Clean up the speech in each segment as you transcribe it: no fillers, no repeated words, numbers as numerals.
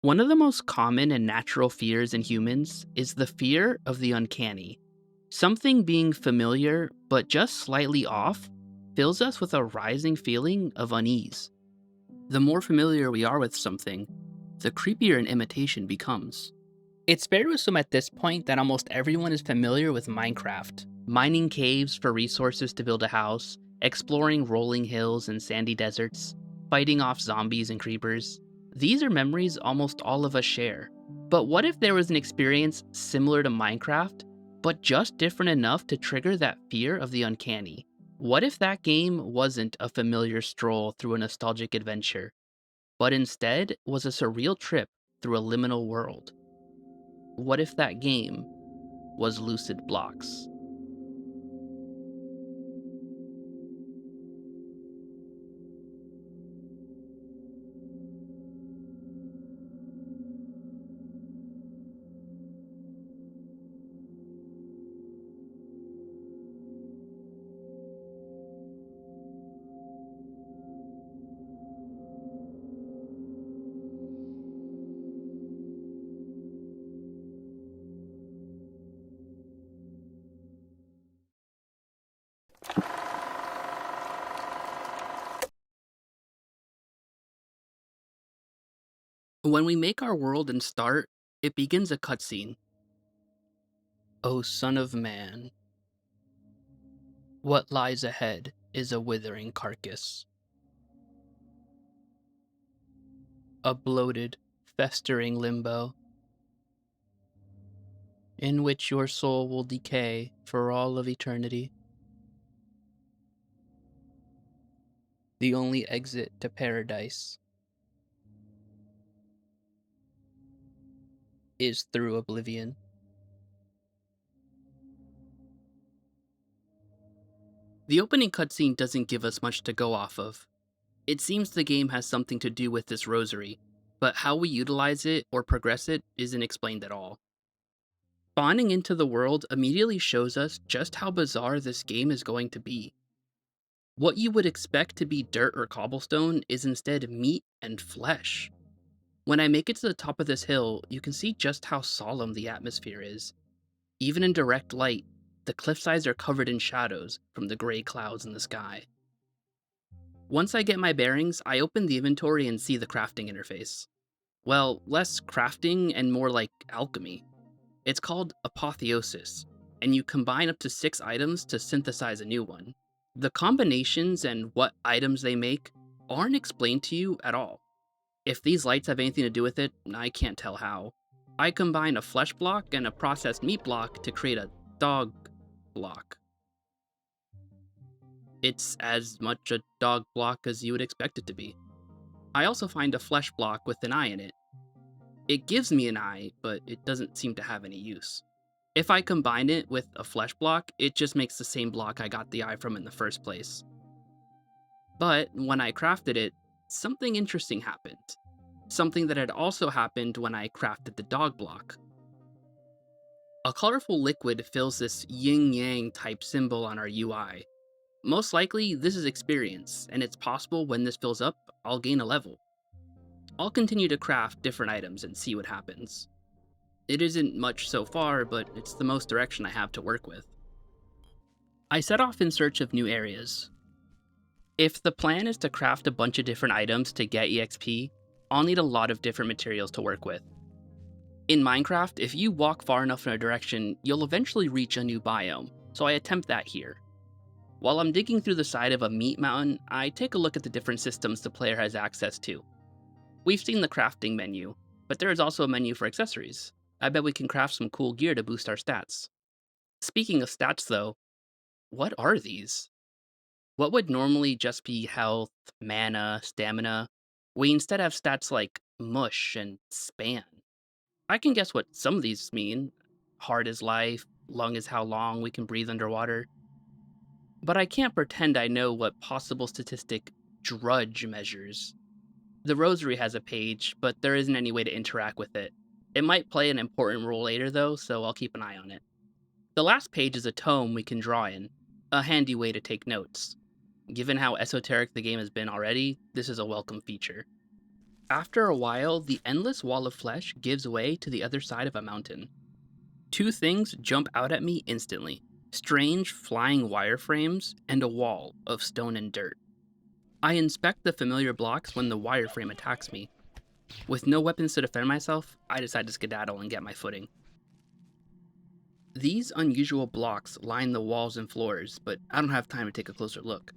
One of the most common and natural fears in humans is the fear of the uncanny. Something being familiar, but just slightly off, fills us with a rising feeling of unease. The more familiar we are with something, the creepier an imitation becomes. It's fair to assume at this point that almost everyone is familiar with Minecraft, mining caves for resources to build a house, exploring rolling hills and sandy deserts, fighting off zombies and creepers. These are memories almost all of us share. But what if there was an experience similar to Minecraft, but just different enough to trigger that fear of the uncanny? What if that game wasn't a familiar stroll through a nostalgic adventure, but instead was a surreal trip through a liminal world? What if that game was Lucid Blocks? When we make our world and start, it begins a cutscene. O son of man, what lies ahead is a withering carcass. A bloated, festering limbo, in which your soul will decay for all of eternity. The only exit to paradise is through oblivion. The opening cutscene doesn't give us much to go off of. It seems the game has something to do with this rosary, but how we utilize it or progress it isn't explained at all. Spawning into the world immediately shows us just how bizarre this game is going to be. What you would expect to be dirt or cobblestone is instead meat and flesh. When I make it to the top of this hill, you can see just how solemn the atmosphere is. Even in direct light, the cliffsides are covered in shadows from the gray clouds in the sky. Once I get my bearings, I open the inventory and see the crafting interface. Well, less crafting and more like alchemy. It's called apotheosis, and you combine up to 6 items to synthesize a new one. The combinations and what items they make aren't explained to you at all. If these lights have anything to do with it, I can't tell how. I combine a flesh block and a processed meat block to create a dog block. It's as much a dog block as you would expect it to be. I also find a flesh block with an eye in it. It gives me an eye, but it doesn't seem to have any use. If I combine it with a flesh block, it just makes the same block I got the eye from in the first place. But when I crafted it, something interesting happened. Something that had also happened when I crafted the dog block. A colorful liquid fills this yin-yang type symbol on our UI. Most likely, this is experience, and it's possible when this fills up, I'll gain a level. I'll continue to craft different items and see what happens. It isn't much so far, but it's the most direction I have to work with. I set off in search of new areas. If the plan is to craft a bunch of different items to get EXP, I'll need a lot of different materials to work with. In Minecraft, if you walk far enough in a direction, you'll eventually reach a new biome, so I attempt that here. While I'm digging through the side of a meat mountain, I take a look at the different systems the player has access to. We've seen the crafting menu, but there is also a menu for accessories. I bet we can craft some cool gear to boost our stats. Speaking of stats though, what are these? What would normally just be health, mana, stamina, we instead have stats like mush and span. I can guess what some of these mean. Heart is life, lung is how long we can breathe underwater. But I can't pretend I know what possible statistic drudge measures. The rosary has a page, but there isn't any way to interact with it. It might play an important role later though, so I'll keep an eye on it. The last page is a tome we can draw in, a handy way to take notes. Given how esoteric the game has been already, this is a welcome feature. After a while, the endless wall of flesh gives way to the other side of a mountain. Two things jump out at me instantly: strange flying wireframes and a wall of stone and dirt. I inspect the familiar blocks when the wireframe attacks me. With no weapons to defend myself, I decide to skedaddle and get my footing. These unusual blocks line the walls and floors, but I don't have time to take a closer look.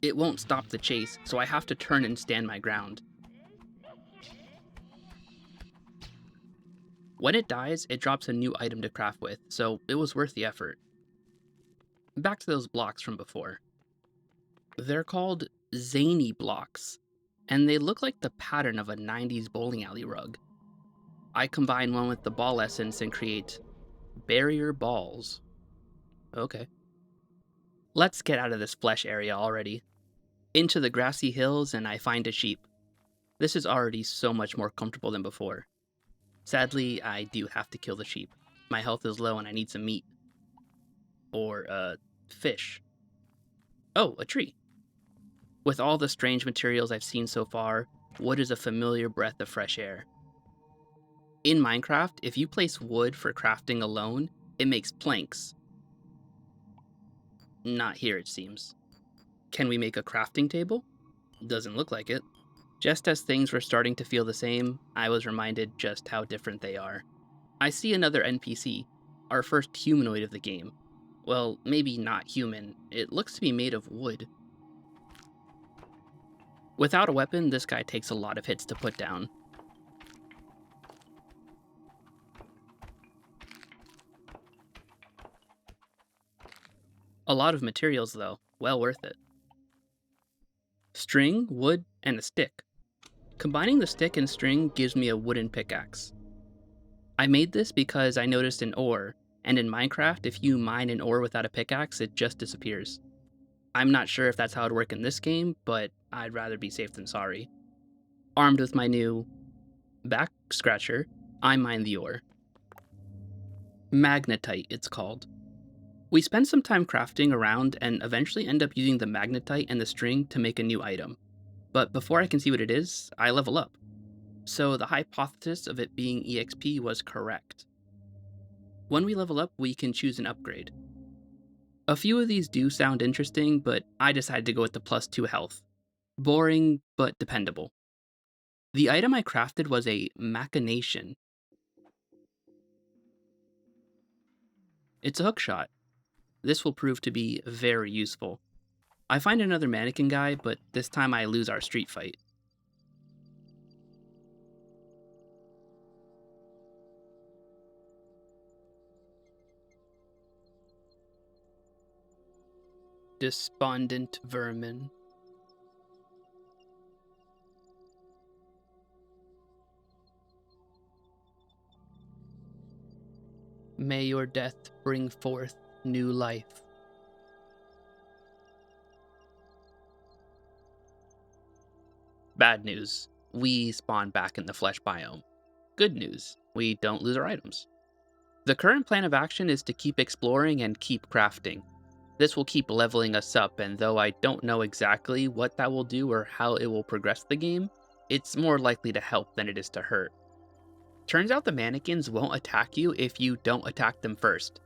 It won't stop the chase, so I have to turn and stand my ground. When it dies, it drops a new item to craft with, so it was worth the effort. Back to those blocks from before. They're called zany blocks, and they look like the pattern of a 90s bowling alley rug. I combine one with the ball essence and create barrier balls. Okay. Let's get out of this flesh area already. Into the grassy hills, and I find a sheep. This is already so much more comfortable than before. Sadly, I do have to kill the sheep. My health is low and I need some meat. Or, fish. Oh, a tree. With all the strange materials I've seen so far, wood is a familiar breath of fresh air. In Minecraft, if you place wood for crafting alone, it makes planks. Not here, it seems. Can we make a crafting table? Doesn't look like it. Just as things were starting to feel the same, I was reminded just how different they are. I see another NPC, our first humanoid of the game. Well, maybe not human, it looks to be made of wood. Without a weapon, this guy takes a lot of hits to put down. A lot of materials though, well worth it. String, wood, and a stick. Combining the stick and string gives me a wooden pickaxe. I made this because I noticed an ore, and in Minecraft, if you mine an ore without a pickaxe, it just disappears. I'm not sure if that's how it'd work in this game, but I'd rather be safe than sorry. Armed with my new back scratcher, I mine the ore. Magnetite, it's called. We spend some time crafting around and eventually end up using the magnetite and the string to make a new item. But before I can see what it is, I level up. So the hypothesis of it being EXP was correct. When we level up, we can choose an upgrade. A few of these do sound interesting, but I decided to go with the +2 health. Boring, but dependable. The item I crafted was a machination. It's a hookshot. This will prove to be very useful. I find another mannequin guy, but this time I lose our street fight. Despondent vermin. May your death bring forth new life. Bad news, we spawn back in the flesh biome. Good news, we don't lose our items. The current plan of action is to keep exploring and keep crafting. This will keep leveling us up, and though I don't know exactly what that will do or how it will progress the game, it's more likely to help than it is to hurt. Turns out the mannequins won't attack you if you don't attack them first.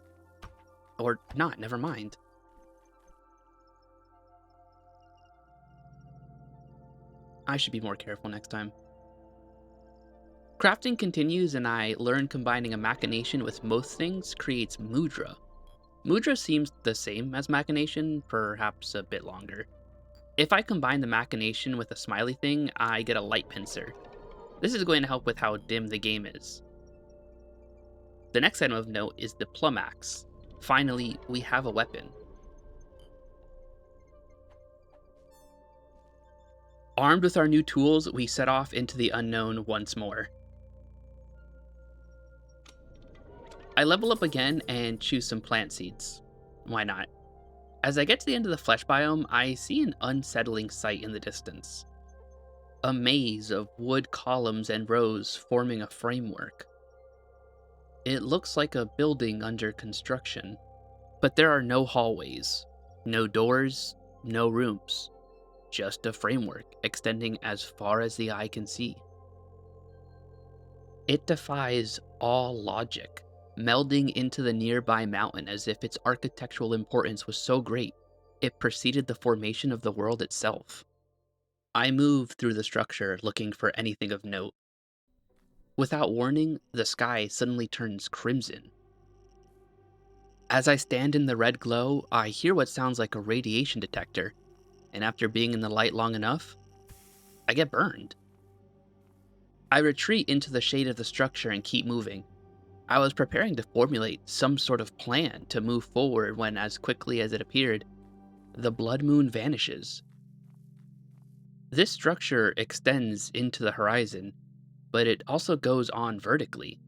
Or not, never mind. I should be more careful next time. Crafting continues, and I learn combining a machination with most things creates mudra. Mudra seems the same as machination, perhaps a bit longer. If I combine the machination with a smiley thing, I get a light pincer. This is going to help with how dim the game is. The next item of note is the plum axe. Finally, we have a weapon. Armed with our new tools, we set off into the unknown once more. I level up again and choose some plant seeds. Why not? As I get to the end of the flesh biome, I see an unsettling sight in the distance. A maze of wood columns and rows forming a framework. It looks like a building under construction, but there are no hallways, no doors, no rooms. just a framework extending as far as the eye can see. It defies all logic, melding into the nearby mountain as if its architectural importance was so great, it preceded the formation of the world itself. I move through the structure looking for anything of note. Without warning, the sky suddenly turns crimson. As I stand in the red glow, I hear what sounds like a radiation detector, and after being in the light long enough, I get burned. I retreat into the shade of the structure and keep moving. I was preparing to formulate some sort of plan to move forward when, as quickly as it appeared, the blood moon vanishes. This structure extends into the horizon, but it also goes on vertically.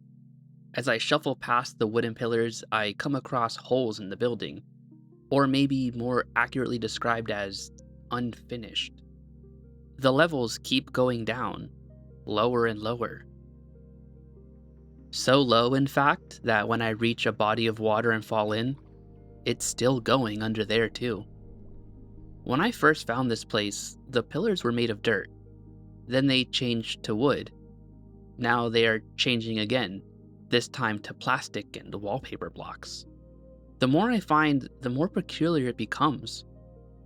As I shuffle past the wooden pillars, I come across holes in the building, or maybe more accurately described as unfinished. The levels keep going down, lower and lower. So low, in fact, that when I reach a body of water and fall in, it's still going under there too. When I first found this place, the pillars were made of dirt. Then they changed to wood. Now they are changing again, this time to plastic and wallpaper blocks. The more I find, the more peculiar it becomes.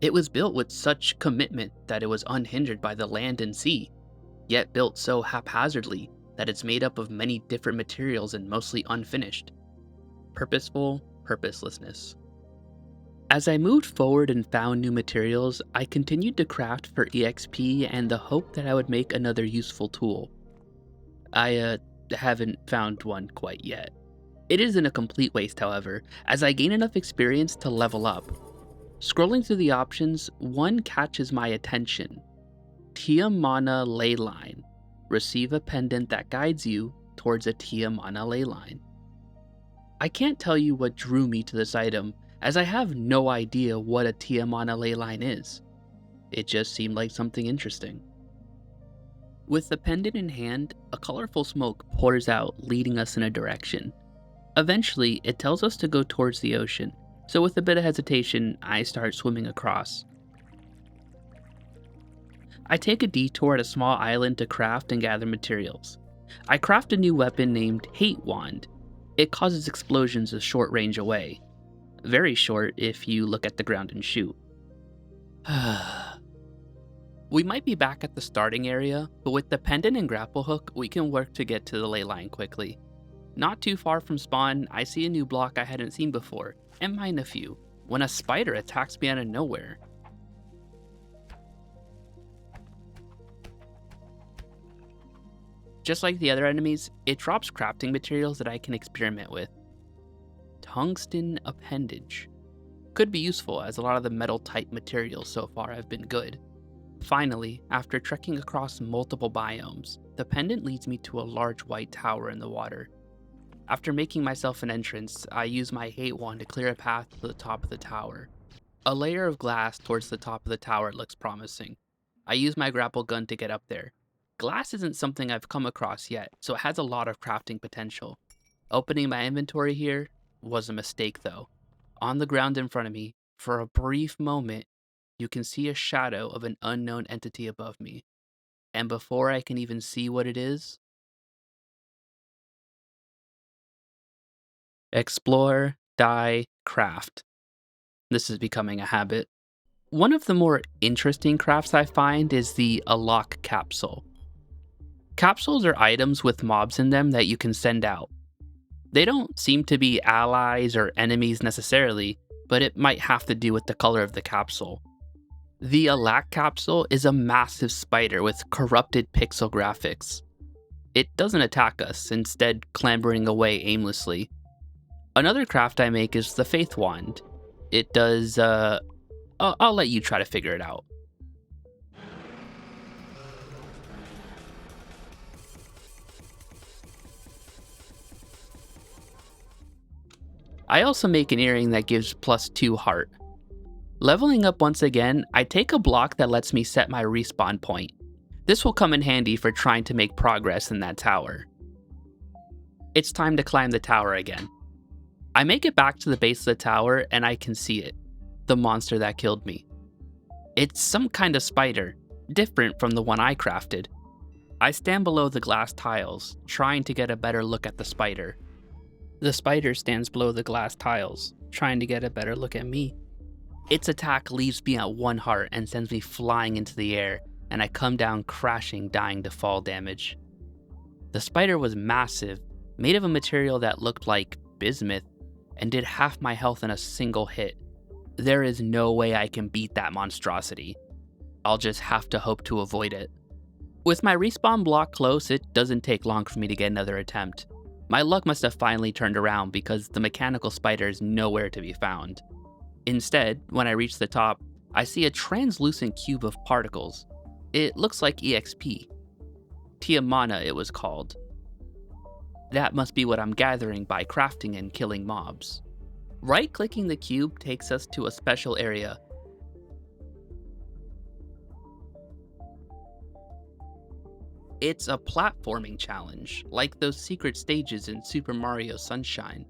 It was built with such commitment that it was unhindered by the land and sea, yet built so haphazardly that it's made up of many different materials and mostly unfinished. Purposeful purposelessness. As I moved forward and found new materials, I continued to craft for EXP and the hope that I would make another useful tool. I haven't found one quite yet. It isn't a complete waste, however, as I gain enough experience to level up. Scrolling through the options, one catches my attention. Tiamana ley line. Receive a pendant that guides you towards a Tiamana ley line. I can't tell you what drew me to this item, as I have no idea what a Tiamana ley line is. It just seemed like something interesting. With the pendant in hand, a colorful smoke pours out, leading us in a direction. Eventually, it tells us to go towards the ocean, so with a bit of hesitation, I start swimming across. I take a detour at a small island to craft and gather materials. I craft a new weapon named Hate Wand. It causes explosions a short range away. Very short if you look at the ground and shoot. We might be back at the starting area, but with the pendant and grapple hook, we can work to get to the ley line quickly. Not too far from spawn, I see a new block I hadn't seen before, and mine a few, when a spider attacks me out of nowhere. Just like the other enemies, it drops crafting materials that I can experiment with. Tungsten appendage. Could be useful, as a lot of the metal type materials so far have been good. Finally, after trekking across multiple biomes, the pendant leads me to a large white tower in the water. After making myself an entrance, I use my hate wand to clear a path to the top of the tower. A layer of glass towards the top of the tower looks promising. I use my grapple gun to get up there. Glass isn't something I've come across yet, so it has a lot of crafting potential. Opening my inventory here was a mistake though. On the ground in front of me, for a brief moment, you can see a shadow of an unknown entity above me. And before I can even see what it is, explore, die, craft. This is becoming a habit. One of the more interesting crafts I find is the Alok capsule. Capsules are items with mobs in them that you can send out. They don't seem to be allies or enemies necessarily, but it might have to do with the color of the capsule. The Alak capsule is a massive spider with corrupted pixel graphics. It doesn't attack us, instead clambering away aimlessly. Another craft I make is the Faith Wand. It does, I'll let you try to figure it out. I also make an earring that gives +2 heart. Leveling up once again, I take a block that lets me set my respawn point. This will come in handy for trying to make progress in that tower. It's time to climb the tower again. I make it back to the base of the tower and I can see it, the monster that killed me. It's some kind of spider, different from the one I crafted. I stand below the glass tiles, trying to get a better look at the spider. The spider stands below the glass tiles, trying to get a better look at me. Its attack leaves me at 1 heart and sends me flying into the air, and I come down crashing, dying to fall damage. The spider was massive, made of a material that looked like bismuth, and did half my health in a single hit. There is no way I can beat that monstrosity. I'll just have to hope to avoid it. With my respawn block close, it doesn't take long for me to get another attempt. My luck must have finally turned around because the mechanical spider is nowhere to be found. Instead, when I reach the top, I see a translucent cube of particles. It looks like EXP. Tiamana it was called. That must be what I'm gathering by crafting and killing mobs. Right-clicking the cube takes us to a special area. It's a platforming challenge, like those secret stages in Super Mario Sunshine.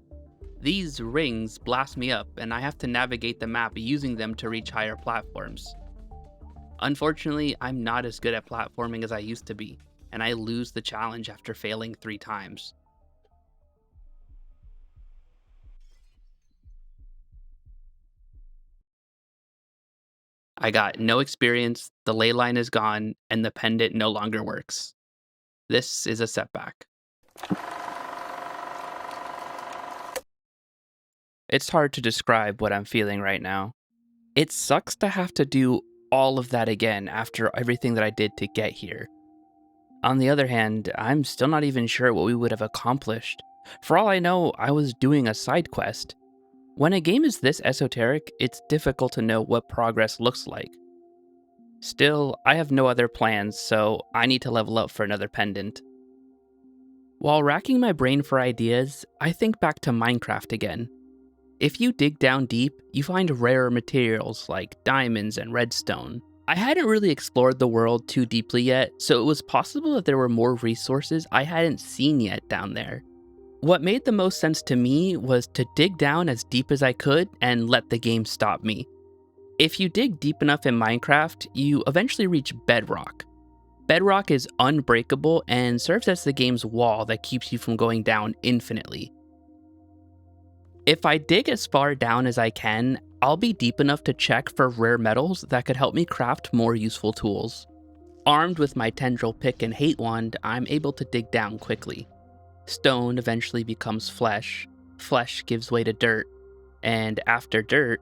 These rings blast me up, and I have to navigate the map using them to reach higher platforms. Unfortunately, I'm not as good at platforming as I used to be, and I lose the challenge after failing 3 times. I got no experience, the ley line is gone, and the pendant no longer works. This is a setback. It's hard to describe what I'm feeling right now. It sucks to have to do all of that again after everything that I did to get here. On the other hand, I'm still not even sure what we would have accomplished. For all I know, I was doing a side quest. When a game is this esoteric, it's difficult to know what progress looks like. Still, I have no other plans, so I need to level up for another pendant. While racking my brain for ideas, I think back to Minecraft again. If you dig down deep, you find rarer materials like diamonds and redstone. I hadn't really explored the world too deeply yet, so it was possible that there were more resources I hadn't seen yet down there. What made the most sense to me was to dig down as deep as I could and let the game stop me. If you dig deep enough in Minecraft, you eventually reach bedrock. Bedrock is unbreakable and serves as the game's wall that keeps you from going down infinitely. If I dig as far down as I can, I'll be deep enough to check for rare metals that could help me craft more useful tools. Armed with my tendril pick and hate wand, I'm able to dig down quickly. Stone eventually becomes flesh, flesh gives way to dirt, and after dirt,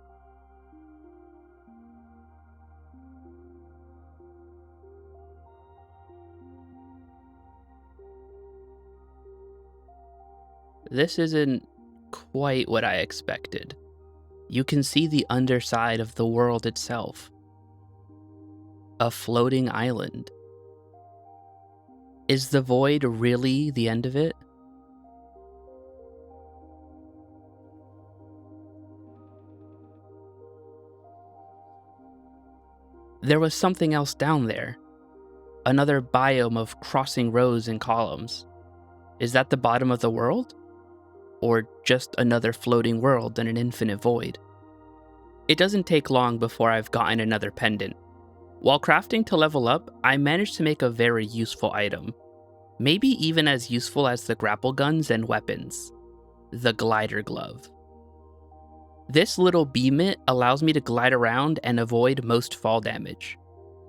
this isn't quite what I expected. You can see the underside of the world itself. A floating island. Is the void really the end of it? There was something else down there. Another biome of crossing rows and columns. Is that the bottom of the world? Or just another floating world in an infinite void? It doesn't take long before I've gotten another pendant. While crafting to level up, I managed to make a very useful item. Maybe even as useful as the grapple guns and weapons. The glider glove. This little beamit allows me to glide around and avoid most fall damage.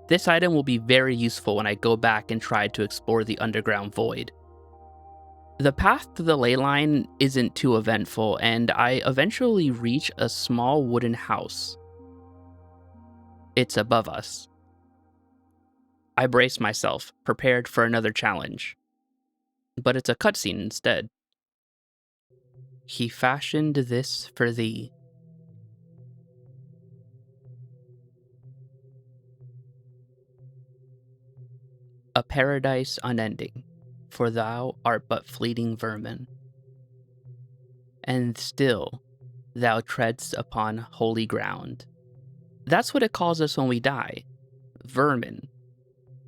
This item will be very useful when I go back and try to explore the underground void. The path to the ley line isn't too eventful, and I eventually reach a small wooden house. It's above us. I brace myself, prepared for another challenge. But it's a cutscene instead. He fashioned this for thee. A paradise unending, for thou art but fleeting vermin. And still, thou treadst upon holy ground. That's what it calls us when we die. Vermin.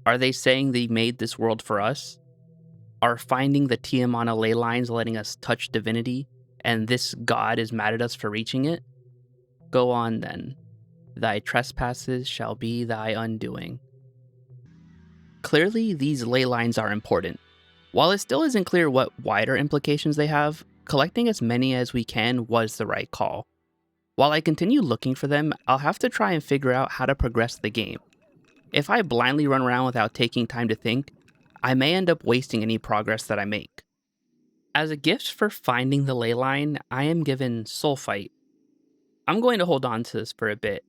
Are they saying they made this world for us? Are finding the Tiamana ley lines letting us touch divinity, and this god is mad at us for reaching it? Go on then. Thy trespasses shall be thy undoing. Clearly, these ley lines are important. While it still isn't clear what wider implications they have, collecting as many as we can was the right call. While I continue looking for them, I'll have to try and figure out how to progress the game. If I blindly run around without taking time to think, I may end up wasting any progress that I make. As a gift for finding the ley line, I am given Sulfite. I'm going to hold on to this for a bit.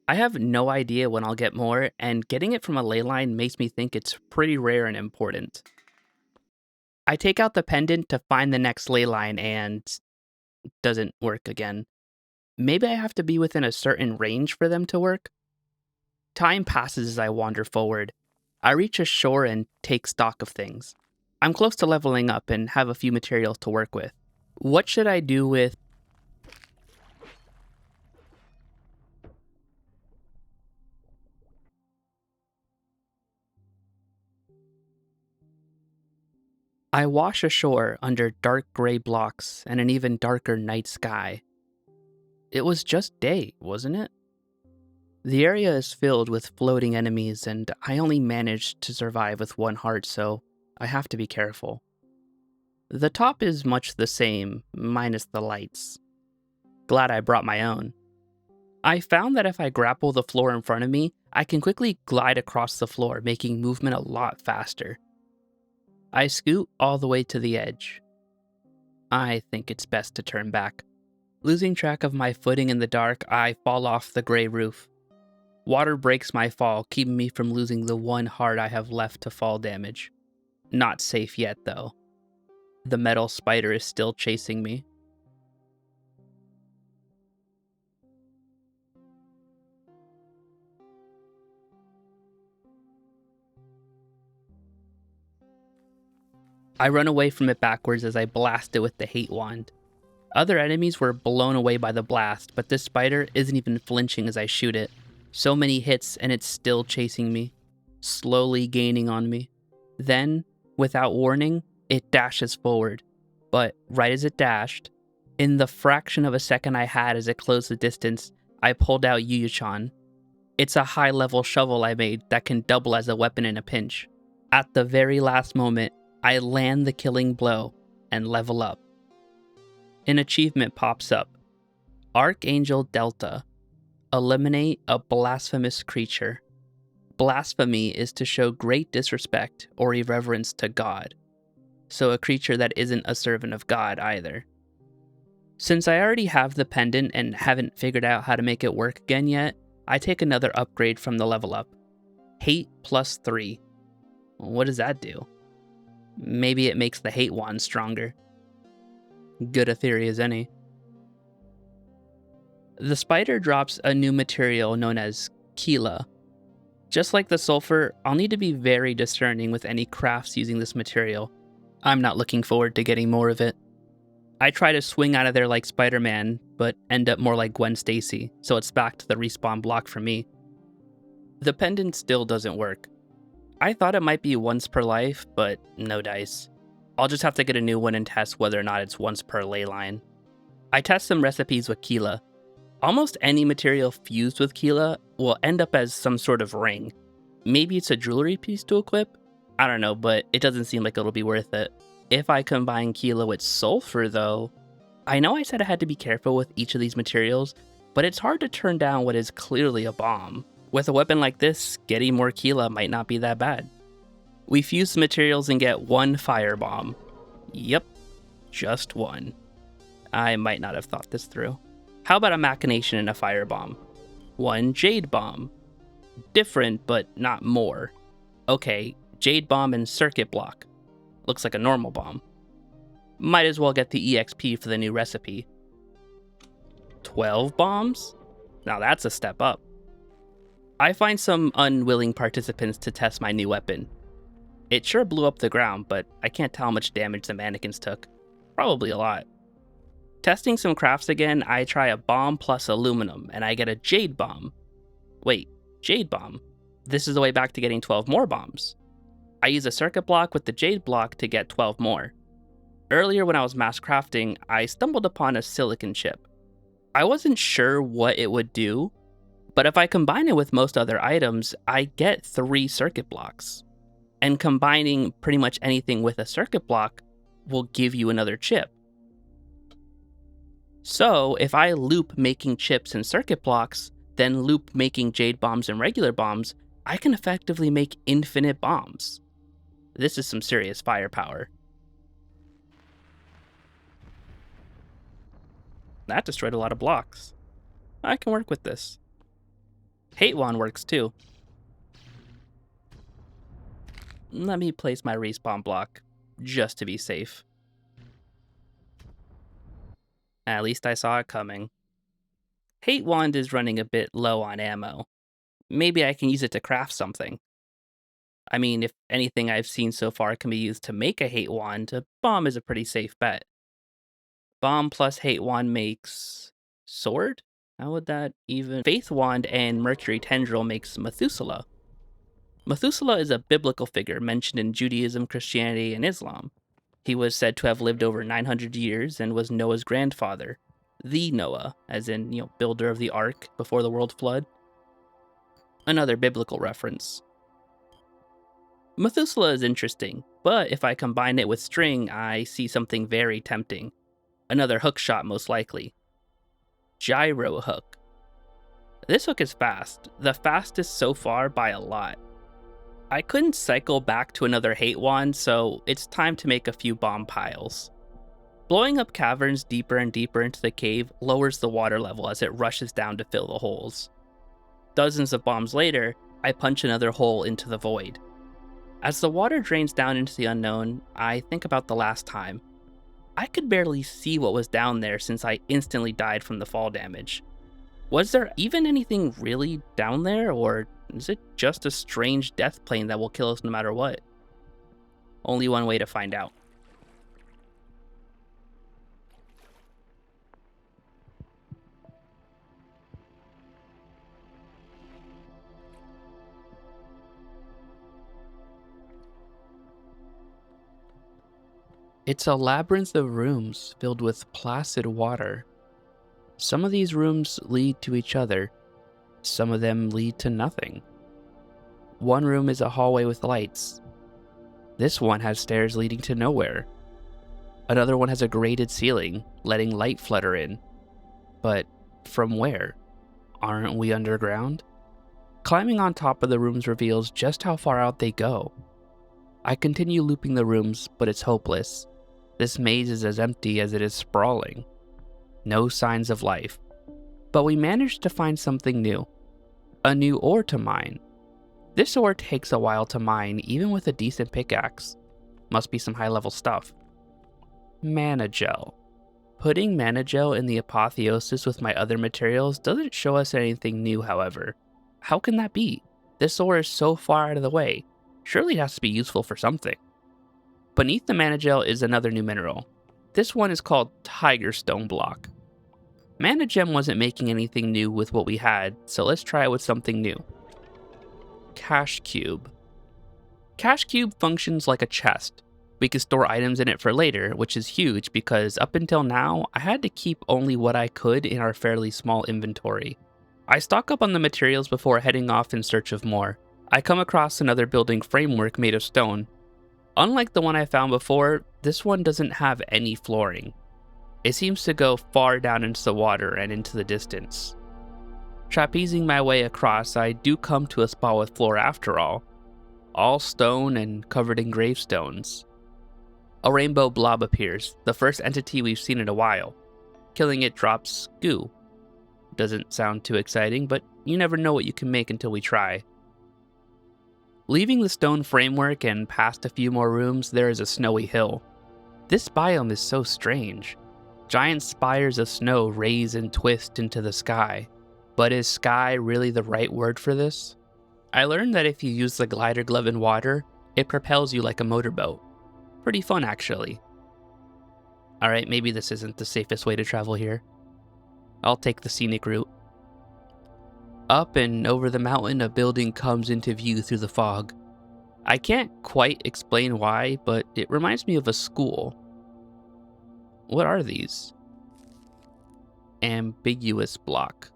I have no idea when I'll get more, and getting it from a ley line makes me think it's pretty rare and important. I take out the pendant to find the next ley line and it doesn't work again. Maybe I have to be within a certain range for them to work? Time passes as I wander forward. I reach a shore and take stock of things. I'm close to leveling up and have a few materials to work with. What should I do with... I wash ashore under dark gray blocks and an even darker night sky. It was just day, wasn't it? The area is filled with floating enemies, and I only managed to survive with one heart, so I have to be careful. The top is much the same, minus the lights. Glad I brought my own. I found that if I grapple the floor in front of me, I can quickly glide across the floor, making movement a lot faster. I scoot all the way to the edge. I think it's best to turn back. Losing track of my footing in the dark, I fall off the gray roof. Water breaks my fall, keeping me from losing the one heart I have left to fall damage. Not safe yet, though. The metal spider is still chasing me. I run away from it backwards as I blast it with the hate wand. Other enemies were blown away by the blast, but this spider isn't even flinching as I shoot it. So many hits and it's still chasing me, slowly gaining on me. Then, without warning, it dashes forward. But right as it dashed, in the fraction of a second I had as it closed the distance, I pulled out Yuyuchan. It's a high-level shovel I made that can double as a weapon in a pinch. At the very last moment, I land the killing blow and level up. An achievement pops up. Archangel Delta. Eliminate a blasphemous creature. Blasphemy is to show great disrespect or irreverence to God. So a creature that isn't a servant of God either. Since I already have the pendant and haven't figured out how to make it work again yet, I take another upgrade from the level up. Hate plus 3. What does that do? Maybe it makes the hate wand stronger. Good a theory as any. The spider drops a new material known as Keela. Just like the sulfur, I'll need to be very discerning with any crafts using this material. I'm not looking forward to getting more of it. I try to swing out of there like Spider-Man, but end up more like Gwen Stacy, so it's back to the respawn block for me. The pendant still doesn't work. I thought it might be once per life, but no dice. I'll just have to get a new one and test whether or not it's once per ley line. I test some recipes with Keela. Almost any material fused with Keela will end up as some sort of ring. Maybe it's a jewelry piece to equip? I don't know, but it doesn't seem like it'll be worth it. If I combine Keela with sulfur though, I know I said I had to be careful with each of these materials, but it's hard to turn down what is clearly a bomb. With a weapon like this, getting more Keela might not be that bad. We fuse the materials and get one firebomb. Yep, just one. I might not have thought this through. How about a machination and a firebomb? One jade bomb. Different, but not more. Okay, jade bomb and circuit block. Looks like a normal bomb. Might as well get the EXP for the new recipe. 12 bombs? Now that's a step up. I find some unwilling participants to test my new weapon. It sure blew up the ground, but I can't tell how much damage the mannequins took. Probably a lot. Testing some crafts again, I try a bomb plus aluminum, and I get a jade bomb. Wait, jade bomb? This is the way back to getting 12 more bombs. I use a circuit block with the jade block to get 12 more. Earlier when I was mass crafting, I stumbled upon a silicon chip. I wasn't sure what it would do, But if I combine it with most other items, I get 3 circuit blocks. And combining pretty much anything with a circuit block will give you another chip. So if I loop making chips and circuit blocks, then loop making jade bombs and regular bombs, I can effectively make infinite bombs. This is some serious firepower. That destroyed a lot of blocks. I can work with this. Hate wand works too. Let me place my respawn block, just to be safe. At least I saw it coming. Hate wand is running a bit low on ammo. Maybe I can use it to craft something. I mean, if anything I've seen so far can be used to make a hate wand, a bomb is a pretty safe bet. Bomb plus hate wand makes sword? How would that even... Faith wand and mercury tendril makes Methuselah. Methuselah is a biblical figure mentioned in Judaism, Christianity, and Islam. He was said to have lived over 900 years and was Noah's grandfather. The Noah, as in, builder of the ark before the world flood. Another biblical reference. Methuselah is interesting, but if I combine it with string, I see something very tempting. Another hook shot, most likely. Gyro hook. This hook is fast, the fastest so far by a lot. I couldn't cycle back to another hate wand, so it's time to make a few bomb piles. Blowing up caverns deeper and deeper into the cave lowers the water level as it rushes down to fill the holes. Dozens of bombs later, I punch another hole into the void. As the water drains down into the unknown, I think about the last time. I could barely see what was down there since I instantly died from the fall damage. Was there even anything really down there, or is it just a strange death plane that will kill us no matter what? Only one way to find out. It's a labyrinth of rooms filled with placid water. Some of these rooms lead to each other. Some of them lead to nothing. One room is a hallway with lights. This one has stairs leading to nowhere. Another one has a grated ceiling, letting light flutter in. But from where? Aren't we underground? Climbing on top of the rooms reveals just how far out they go. I continue looping the rooms, but it's hopeless. This maze is as empty as it is sprawling. No signs of life. But we managed to find something new. A new ore to mine. This ore takes a while to mine, even with a decent pickaxe. Must be some high-level stuff. Mana gel. Putting mana gel in the apotheosis with my other materials doesn't show us anything new, however. How can that be? This ore is so far out of the way. Surely it has to be useful for something. Beneath the mana gel is another new mineral. This one is called Tiger Stone Block. Mana Gem wasn't making anything new with what we had, so let's try it with something new. Cash Cube. Cash Cube functions like a chest. We can store items in it for later, which is huge because up until now, I had to keep only what I could in our fairly small inventory. I stock up on the materials before heading off in search of more. I come across another building framework made of stone. Unlike the one I found before, this one doesn't have any flooring. It seems to go far down into the water and into the distance. Trapezing my way across, I do come to a spot with floor after all stone and covered in gravestones. A rainbow blob appears, the first entity we've seen in a while. Killing it drops goo. Doesn't sound too exciting, but you never know what you can make until we try. Leaving the stone framework and past a few more rooms, there is a snowy hill. This biome is so strange. Giant spires of snow raise and twist into the sky. But is sky really the right word for this? I learned that if you use the glider glove in water, it propels you like a motorboat. Pretty fun, actually. Alright, maybe this isn't the safest way to travel here. I'll take the scenic route. Up and over the mountain, a building comes into view through the fog. I can't quite explain why, but it reminds me of a school. What are these? Ambiguous block.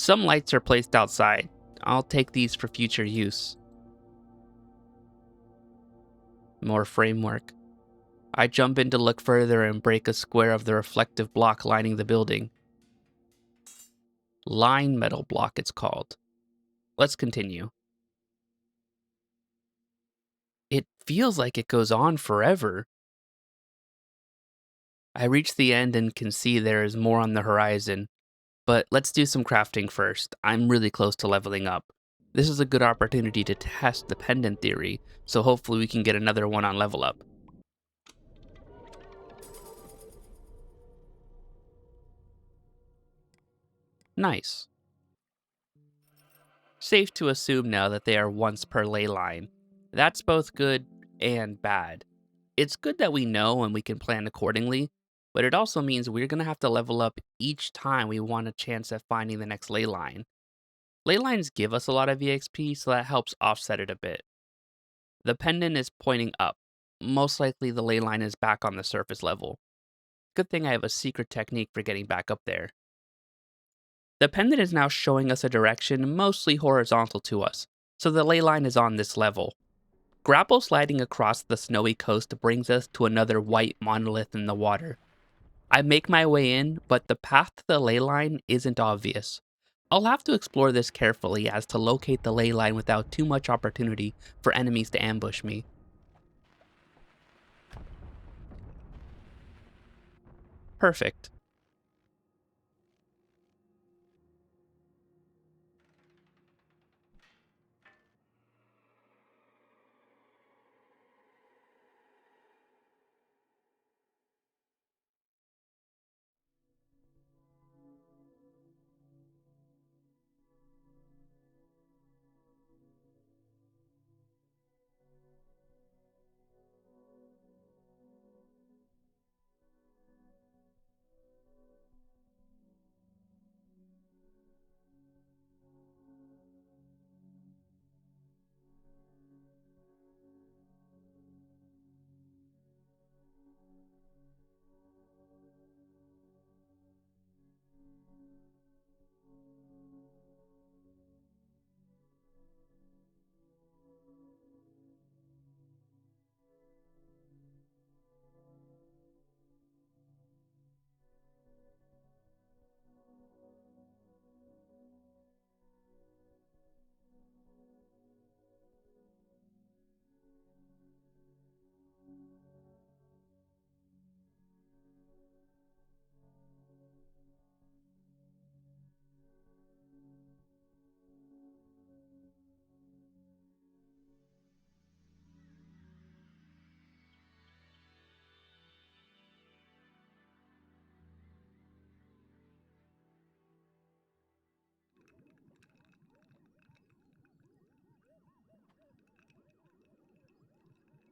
Some lights are placed outside. I'll take these for future use. More framework. I jump in to look further and break a square of the reflective block lining the building. Line metal block, it's called. Let's continue. It feels like it goes on forever. I reach the end and can see there is more on the horizon. But let's do some crafting first. I'm really close to leveling up. This is a good opportunity to test the pendant theory, so hopefully we can get another one on level up. Nice. Safe to assume now that they are once per ley line. That's both good and bad. It's good that we know and we can plan accordingly, but it also means we're going to have to level up each time we want a chance at finding the next ley line. Ley lines give us a lot of EXP, so that helps offset it a bit. The pendant is pointing up. Most likely the ley line is back on the surface level. Good thing I have a secret technique for getting back up there. The pendant is now showing us a direction mostly horizontal to us, so the ley line is on this level. Grapple sliding across the snowy coast brings us to another white monolith in the water. I make my way in, but the path to the ley line isn't obvious. I'll have to explore this carefully as to locate the ley line without too much opportunity for enemies to ambush me. Perfect.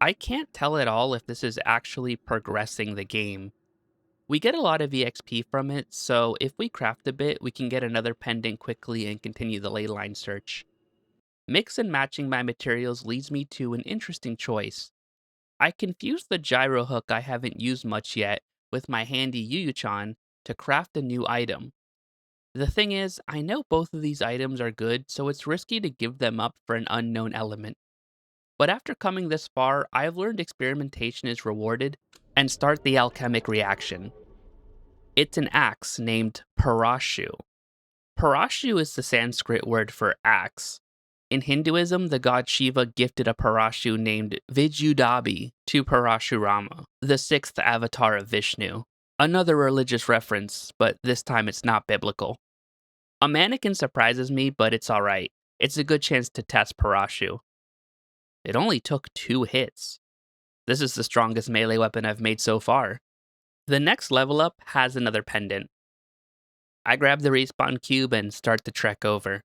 I can't tell at all if this is actually progressing the game. We get a lot of EXP from it, so if we craft a bit, we can get another pendant quickly and continue the ley line search. Mix and matching my materials leads me to an interesting choice. I can fuse the gyro hook I haven't used much yet with my handy Yuyuchan to craft a new item. The thing is, I know both of these items are good, so it's risky to give them up for an unknown element. But after coming this far, I've learned experimentation is rewarded and start the alchemic reaction. It's an axe named Parashu. Parashu is the Sanskrit word for axe. In Hinduism, the god Shiva gifted a Parashu named Vidyudhabi to Parashurama, the sixth avatar of Vishnu. Another religious reference, but this time it's not biblical. A mannequin surprises me, but it's alright. It's a good chance to test Parashu. It only took 2 hits. This is the strongest melee weapon I've made so far. The next level up has another pendant. I grab the respawn cube and start the trek over.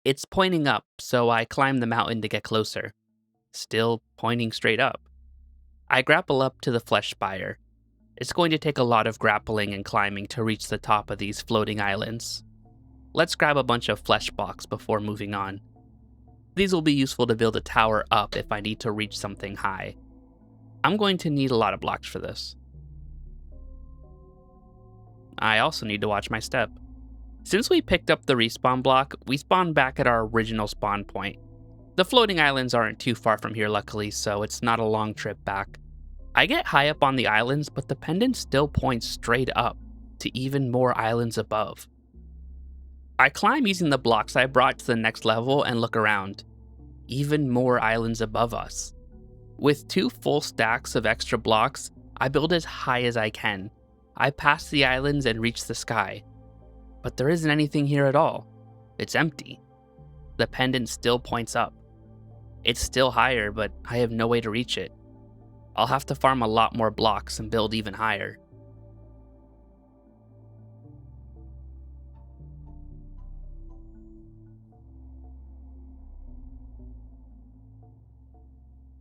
It's pointing up, so I climb the mountain to get closer. Still pointing straight up. I grapple up to the flesh spire. It's going to take a lot of grappling and climbing to reach the top of these floating islands. Let's grab a bunch of flesh blocks before moving on. These will be useful to build a tower up if I need to reach something high. I'm going to need a lot of blocks for this. I also need to watch my step. Since we picked up the respawn block, we spawn back at our original spawn point. The floating islands aren't too far from here luckily, so it's not a long trip back. I get high up on the islands, but the pendant still points straight up to even more islands above. I climb using the blocks I brought to the next level and look around. Even more islands above us. With 2 full stacks of extra blocks, I build as high as I can. I pass the islands and reach the sky. But there isn't anything here at all. It's empty. The pendant still points up. It's still higher, but I have no way to reach it. I'll have to farm a lot more blocks and build even higher.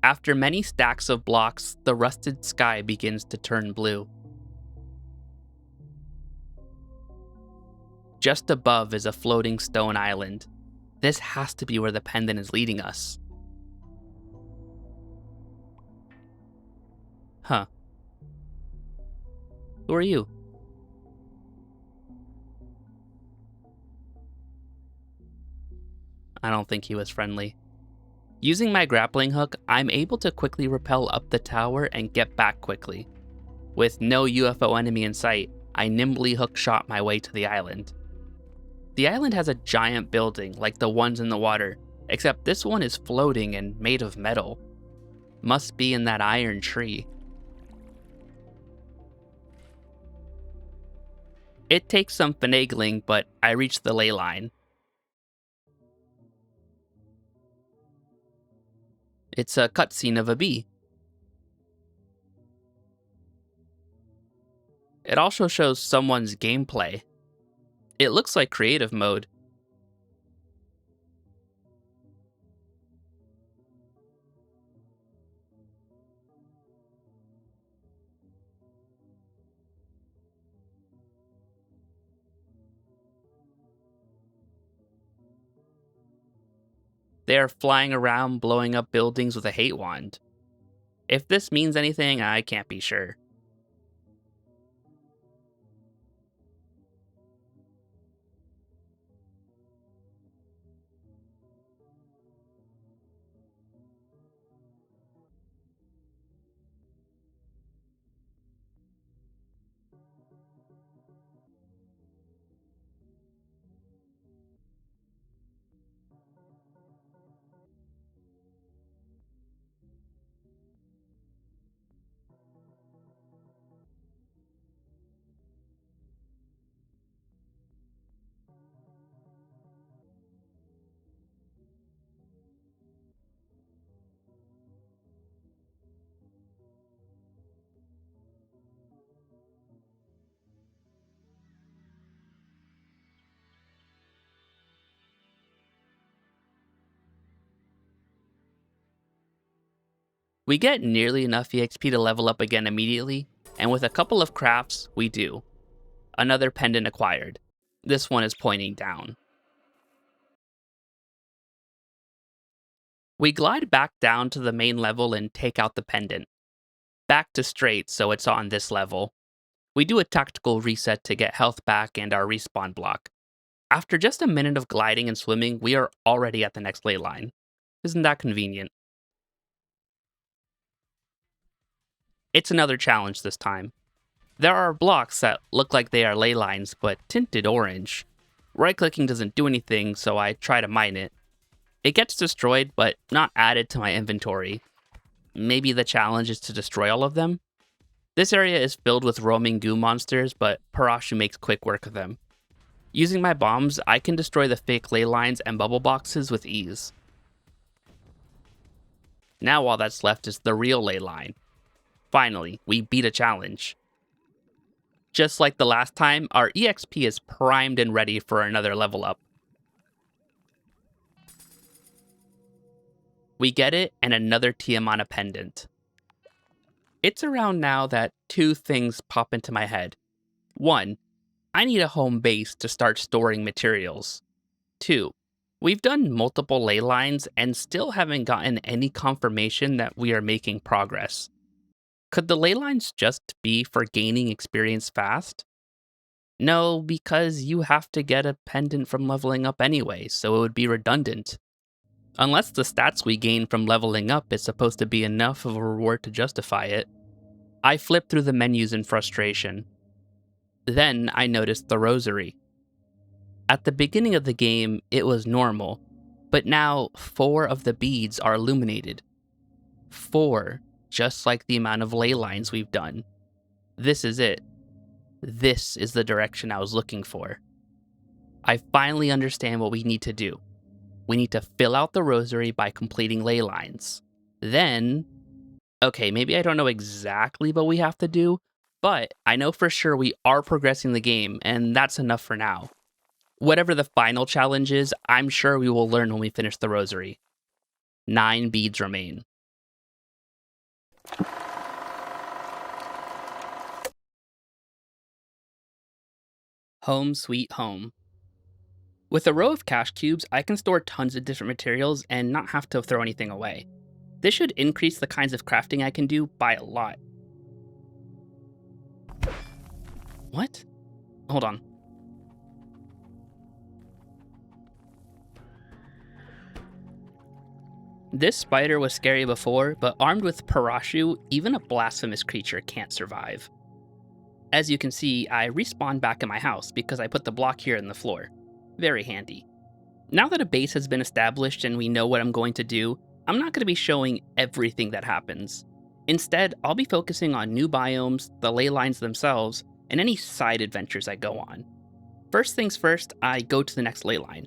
After many stacks of blocks, the rusted sky begins to turn blue. Just above is a floating stone island. This has to be where the pendant is leading us. Huh. Who are you? I don't think he was friendly. Using my grappling hook, I'm able to quickly rappel up the tower and get back quickly. With no UFO enemy in sight, I nimbly hookshot my way to the island. The island has a giant building like the ones in the water, except this one is floating and made of metal. Must be in that iron tree. It takes some finagling, but I reach the ley line. It's a cutscene of a bee. It also shows someone's gameplay. It looks like creative mode. They are flying around blowing up buildings with a hate wand. If this means anything, I can't be sure. We get nearly enough EXP to level up again immediately, and with a couple of crafts, we do. Another pendant acquired. This one is pointing down. We glide back down to the main level and take out the pendant. Back to straight, so it's on this level. We do a tactical reset to get health back and our respawn block. After just a minute of gliding and swimming, we are already at the next ley line. Isn't that convenient? It's another challenge this time. There are blocks that look like they are ley lines, but tinted orange. Right-clicking doesn't do anything, so I try to mine it. It gets destroyed, but not added to my inventory. Maybe the challenge is to destroy all of them? This area is filled with roaming goo monsters, but Parashu makes quick work of them. Using my bombs, I can destroy the fake ley lines and bubble boxes with ease. Now all that's left is the real ley line. Finally, we beat a challenge. Just like the last time, our EXP is primed and ready for another level up. We get it and another Tiamana pendant. It's around now that 2 things pop into my head. 1, I need a home base to start storing materials. 2, we've done multiple ley lines and still haven't gotten any confirmation that we are making progress. Could the ley lines just be for gaining experience fast? No, because you have to get a pendant from leveling up anyway, so it would be redundant. Unless the stats we gain from leveling up is supposed to be enough of a reward to justify it. I flipped through the menus in frustration. Then I noticed the rosary. At the beginning of the game, it was normal, but now 4 of the beads are illuminated. 4, just like the amount of ley lines we've done. This is it. This is the direction I was looking for. I finally understand what we need to do. We need to fill out the rosary by completing ley lines. Then, okay, maybe I don't know exactly what we have to do, but I know for sure we are progressing the game, and that's enough for now. Whatever the final challenge is, I'm sure we will learn when we finish the rosary. 9 beads remain. Home sweet home. With a row of cache cubes, I can store tons of different materials and not have to throw anything away. This should increase the kinds of crafting I can do by a lot. What? Hold on. This spider was scary before, but armed with parashu, even a blasphemous creature can't survive. As you can see, I respawned back in my house because I put the block here in the floor. Very handy. Now that a base has been established and we know what I'm going to do, I'm not going to be showing everything that happens. Instead, I'll be focusing on new biomes, the ley lines themselves, and any side adventures I go on. First things first, I go to the next ley line.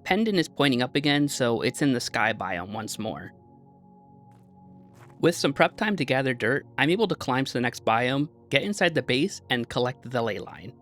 Pendant is pointing up again, so it's in the sky biome once more. With some prep time to gather dirt, I'm able to climb to the next biome, get inside the base, and collect the ley line.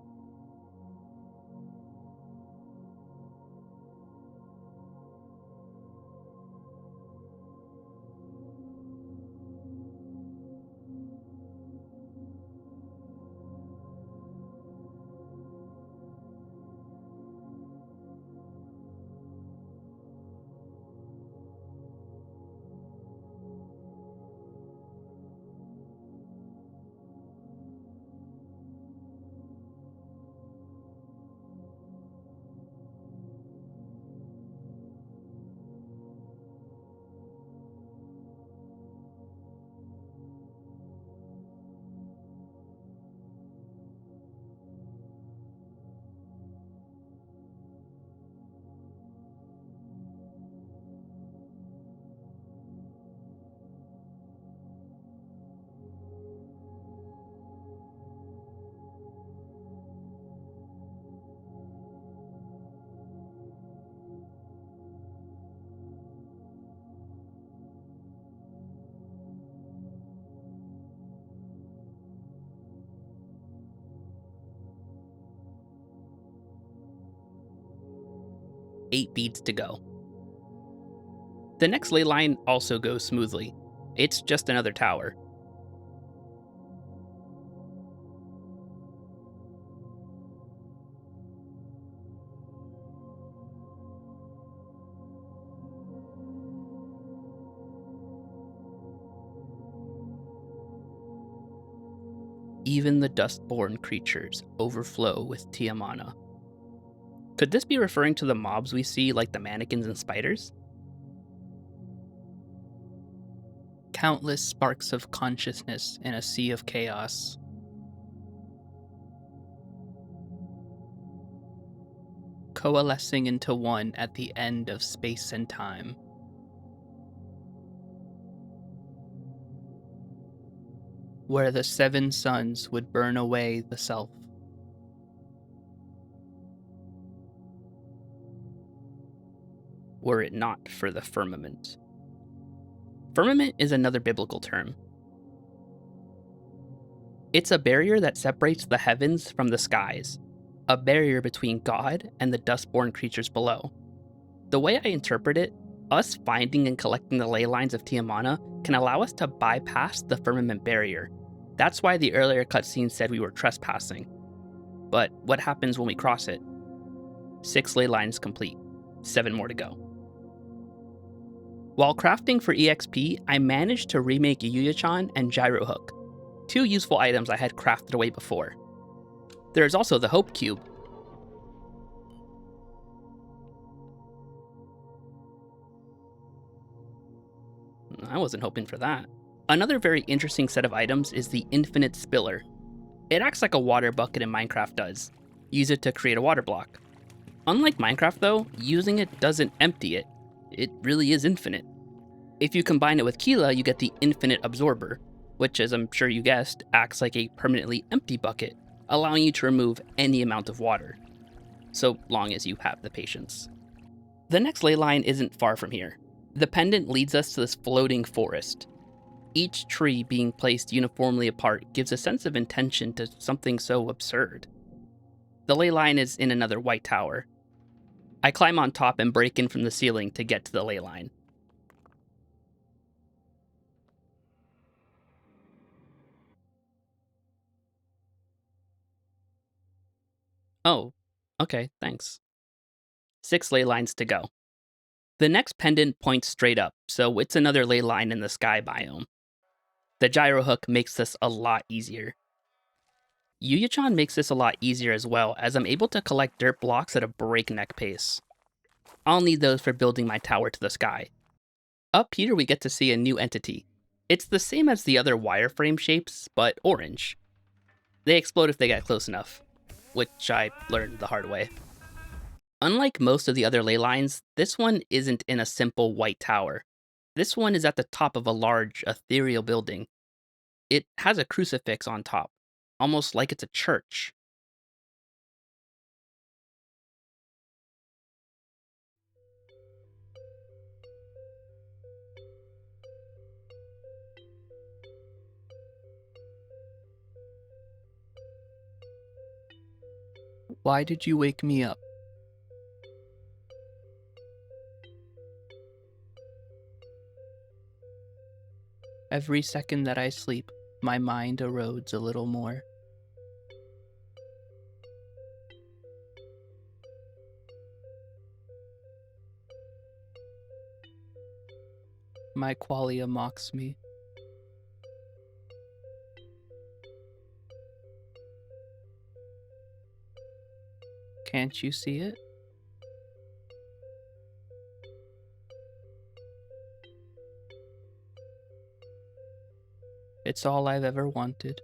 Eight beads to go. The next ley line also goes smoothly. It's just another tower. Even the dust-born creatures overflow with Tiamana. Could this be referring to the mobs we see like the mannequins and spiders? Countless sparks of consciousness in a sea of chaos. Coalescing into one at the end of space and time. Where the 7 suns would burn away the self. Were it not for the firmament. Firmament is another biblical term. It's a barrier that separates the heavens from the skies, a barrier between God and the dust-born creatures below. The way I interpret it, us finding and collecting the ley lines of Tiamana can allow us to bypass the firmament barrier. That's why the earlier cutscene said we were trespassing. But what happens when we cross it? 6 ley lines complete, 7 more to go. While crafting for EXP, I managed to remake Yuya-chan and Gyro Hook, 2 useful items I had crafted away before. There's also the Hope Cube. I wasn't hoping for that. Another very interesting set of items is the Infinite Spiller. It acts like a water bucket in Minecraft does. Use it to create a water block. Unlike Minecraft though, using it doesn't empty it. It really is infinite. If you combine it with Keela, you get the Infinite Absorber, which, as I'm sure you guessed, acts like a permanently empty bucket, allowing you to remove any amount of water, so long as you have the patience. The next ley line isn't far from here. The pendant leads us to this floating forest. Each tree being placed uniformly apart gives a sense of intention to something so absurd. The ley line is in another white tower. I climb on top and break in from the ceiling to get to the ley line. Oh, okay, thanks. 6 ley lines to go. The next pendant points straight up, so it's another ley line in the sky biome. The gyro hook makes this a lot easier. Yuya-chan makes this a lot easier as well, as I'm able to collect dirt blocks at a breakneck pace. I'll need those for building my tower to the sky. Up here we get to see a new entity. It's the same as the other wireframe shapes, but orange. They explode if they get close enough, which I learned the hard way. Unlike most of the other ley lines, this one isn't in a simple white tower. This one is at the top of a large, ethereal building. It has a crucifix on top, almost like it's a church. Why did you wake me up? Every second that I sleep, my mind erodes a little more. My qualia mocks me. Can't you see it? It's all I've ever wanted.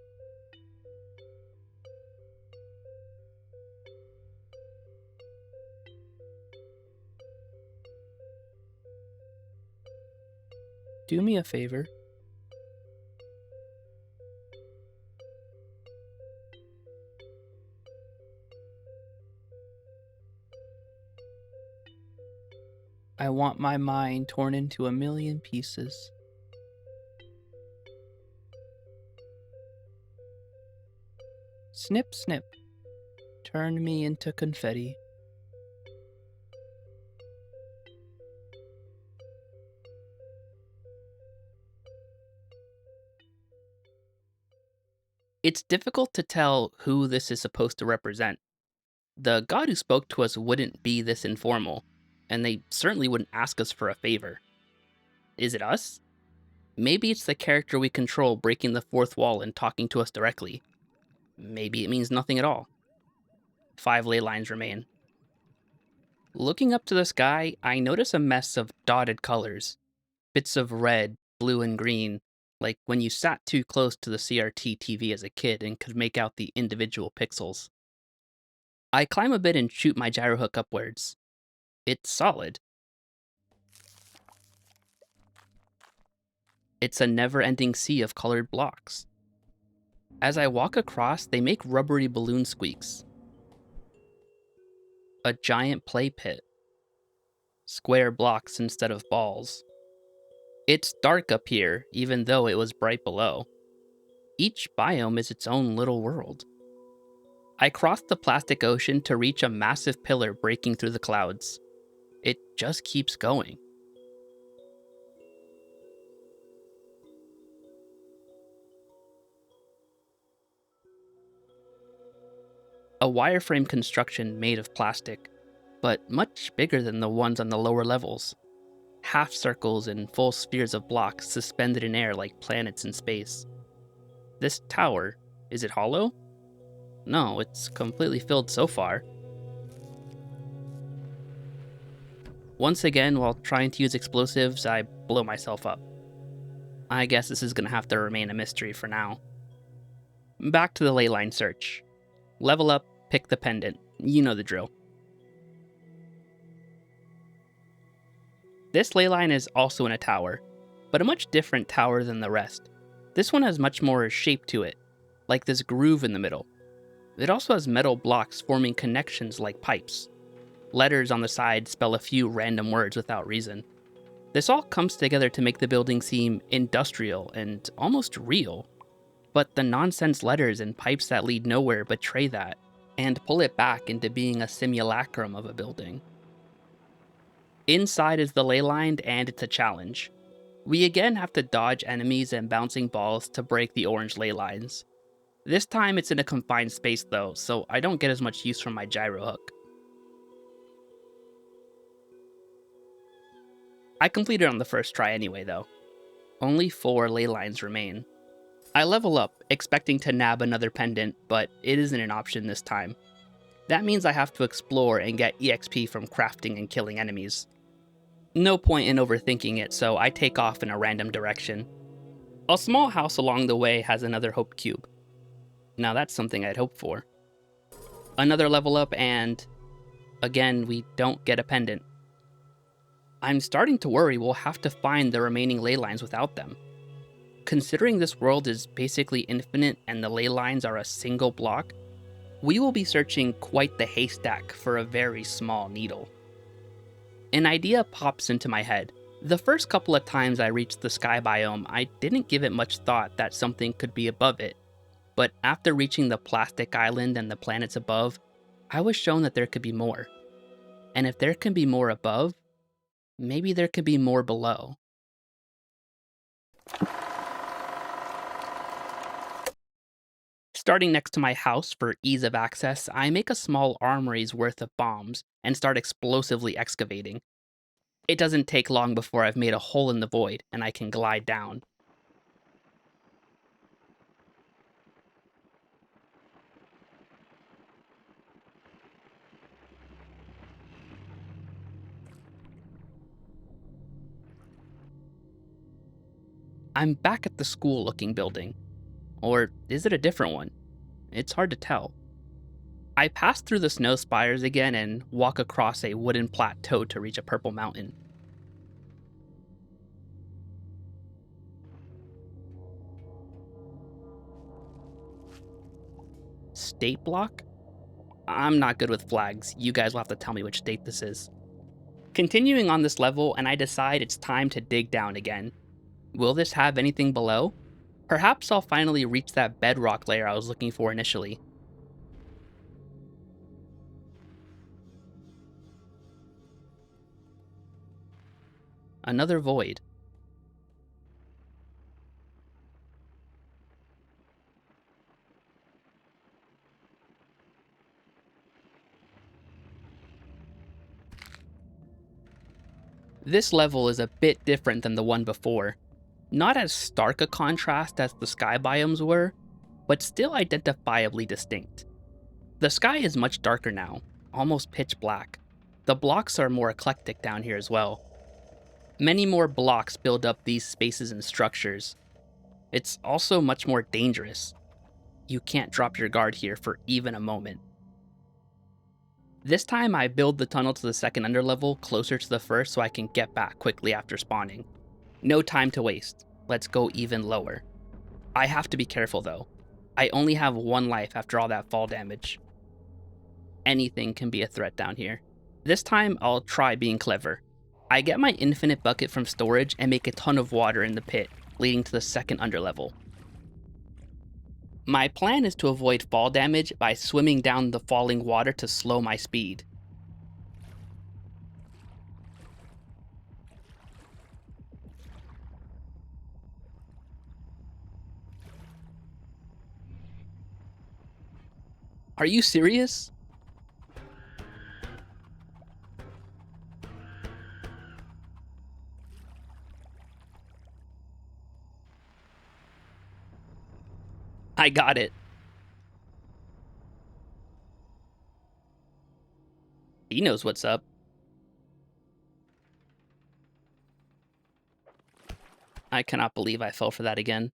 Do me a favor. I want my mind torn into a million pieces. Snip, snip. Turn me into confetti. It's difficult to tell who this is supposed to represent. The god who spoke to us wouldn't be this informal, and they certainly wouldn't ask us for a favor. Is it us? Maybe it's the character we control breaking the fourth wall and talking to us directly. Maybe it means nothing at all. 5 ley lines remain. Looking up to the sky, I notice a mess of dotted colors. Bits of red, blue, and green, like when you sat too close to the CRT TV as a kid and could make out the individual pixels. I climb a bit and shoot my gyro hook upwards. It's solid. It's a never-ending sea of colored blocks. As I walk across, they make rubbery balloon squeaks. A giant play pit. Square blocks instead of balls. It's dark up here, even though it was bright below. Each biome is its own little world. I cross the plastic ocean to reach a massive pillar breaking through the clouds. It just keeps going. A wireframe construction made of plastic, but much bigger than the ones on the lower levels. Half circles and full spheres of blocks suspended in air like planets in space. This tower, is it hollow? No, it's completely filled so far. Once again, while trying to use explosives, I blow myself up. I guess this is gonna have to remain a mystery for now. Back to the ley line search. Level up, pick the pendant. You know the drill. This ley line is also in a tower, but a much different tower than the rest. This one has much more shape to it, like this groove in the middle. It also has metal blocks forming connections like pipes. Letters on the side spell a few random words without reason. This all comes together to make the building seem industrial and almost real. But the nonsense letters and pipes that lead nowhere betray that, and pull it back into being a simulacrum of a building. Inside is the ley line, and it's a challenge. We again have to dodge enemies and bouncing balls to break the orange ley lines. This time it's in a confined space though, so I don't get as much use from my gyro hook. I completed on the first try anyway though. Only 4 ley lines remain. I level up, expecting to nab another pendant, but it isn't an option this time. That means I have to explore and get EXP from crafting and killing enemies. No point in overthinking it, so I take off in a random direction. A small house along the way has another hope cube. Now that's something I'd hoped for. Another level up and... again, we don't get a pendant. I'm starting to worry we'll have to find the remaining ley lines without them. Considering this world is basically infinite and the ley lines are a single block, we will be searching quite the haystack for a very small needle. An idea pops into my head. The first couple of times I reached the sky biome, I didn't give it much thought that something could be above it. But after reaching the plastic island and the planets above, I was shown that there could be more. And if there can be more above, maybe there could be more below. Starting next to my house for ease of access, I make a small armory's worth of bombs and start explosively excavating. It doesn't take long before I've made a hole in the void and I can glide down. I'm back at the school-looking building. Or is it a different one? It's hard to tell. I pass through the snow spires again and walk across a wooden plateau to reach a purple mountain. State block? I'm not good with flags. You guys will have to tell me which state this is. Continuing on this level, and I decide it's time to dig down again. Will this have anything below? Perhaps I'll finally reach that bedrock layer I was looking for initially. Another void. This level is a bit different than the one before. Not as stark a contrast as the sky biomes were, but still identifiably distinct. The sky is much darker now, almost pitch black. The blocks are more eclectic down here as well. Many more blocks build up these spaces and structures. It's also much more dangerous. You can't drop your guard here for even a moment. This time I build the tunnel to the second underlevel closer to the first so I can get back quickly after spawning. No time to waste. Let's go even lower. I have to be careful though. I only have 1 life after all that fall damage. Anything can be a threat down here. This time I'll try being clever. I get my infinite bucket from storage and make a ton of water in the pit, leading to the second underlevel. My plan is to avoid fall damage by swimming down the falling water to slow my speed. Are you serious? I got it. He knows what's up. I cannot believe I fell for that again.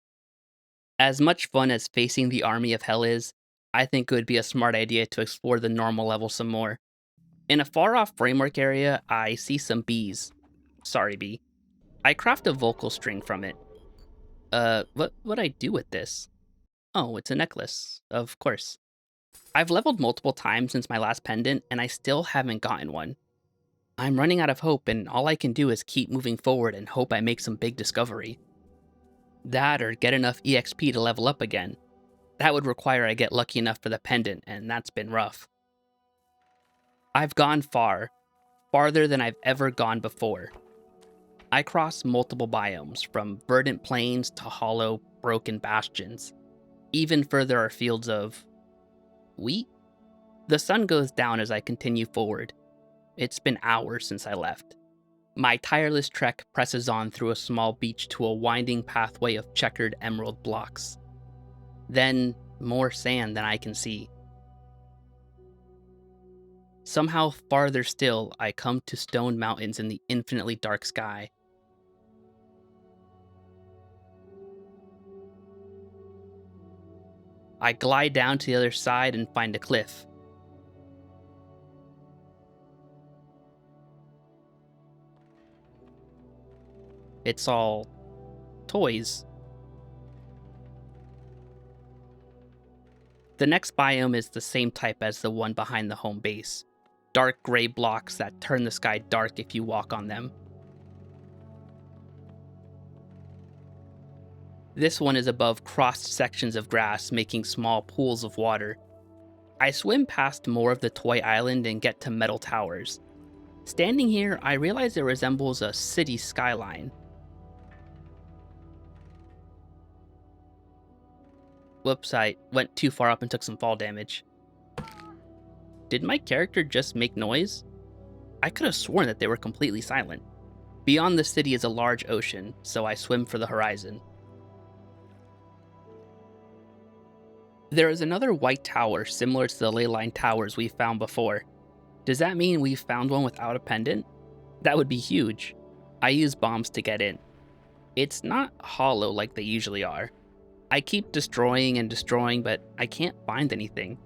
As much fun as facing the army of hell is, I think it would be a smart idea to explore the normal level some more. In a far-off framework area, I see some bees. Sorry, bee. I craft a vocal string from it. What would I do with this? Oh, it's a necklace. Of course. I've leveled multiple times since my last pendant, and I still haven't gotten one. I'm running out of hope, and all I can do is keep moving forward and hope I make some big discovery. That or get enough EXP to level up again. That would require I get lucky enough for the pendant, and that's been rough. I've gone far, farther than I've ever gone before. I cross multiple biomes, from verdant plains to hollow, broken bastions. Even further are fields of wheat? The sun goes down as I continue forward. It's been hours since I left. My tireless trek presses on through a small beach to a winding pathway of checkered emerald blocks. Then, more sand than I can see. Somehow farther still, I come to stone mountains in the infinitely dark sky. I glide down to the other side and find a cliff. It's all toys. The next biome is the same type as the one behind the home base. Dark gray blocks that turn the sky dark if you walk on them. This one is above crossed sections of grass, making small pools of water. I swim past more of the toy island and get to metal towers. Standing here, I realize it resembles a city skyline. Whoops, I went too far up and took some fall damage. Did my character just make noise? I could have sworn that they were completely silent. Beyond the city is a large ocean, so I swim for the horizon. There is another white tower similar to the ley line towers we found before. Does that mean we've found one without a pendant? That would be huge. I use bombs to get in. It's not hollow like they usually are. I keep destroying and destroying, but I can't find anything.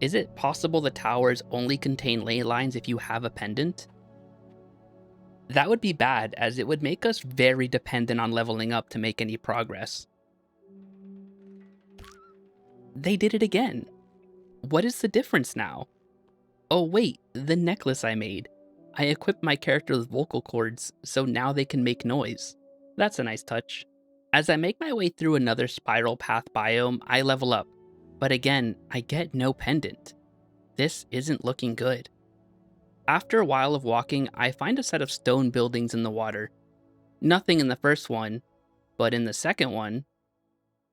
Is it possible the towers only contain ley lines if you have a pendant? That would be bad, as it would make us very dependent on leveling up to make any progress. They did it again. What is the difference now? Oh wait, the necklace I made. I equipped my character with vocal cords, so now they can make noise. That's a nice touch. As I make my way through another spiral path biome, I level up. But again, I get no pendant. This isn't looking good. After a while of walking, I find a set of stone buildings in the water. Nothing in the first one, but in the second one,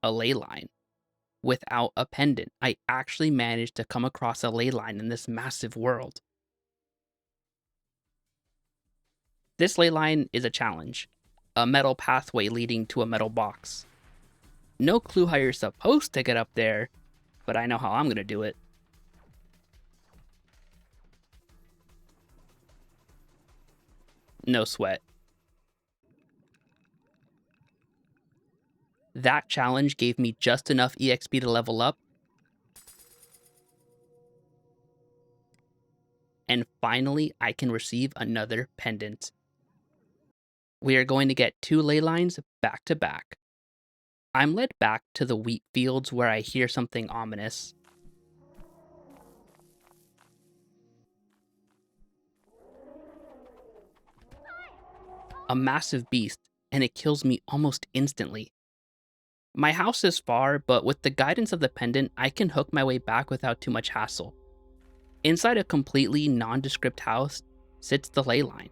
a ley line. Without a pendant, I actually managed to come across a ley line in this massive world. This ley line is a challenge. A metal pathway leading to a metal box. No clue how you're supposed to get up there, but I know how I'm gonna do it. No sweat. That challenge gave me just enough EXP to level up. And finally, I can receive another pendant. We are going to get 2 ley lines back to back. I'm led back to the wheat fields where I hear something ominous. A massive beast, and it kills me almost instantly. My house is far, but with the guidance of the pendant, I can hook my way back without too much hassle. Inside a completely nondescript house sits the ley line.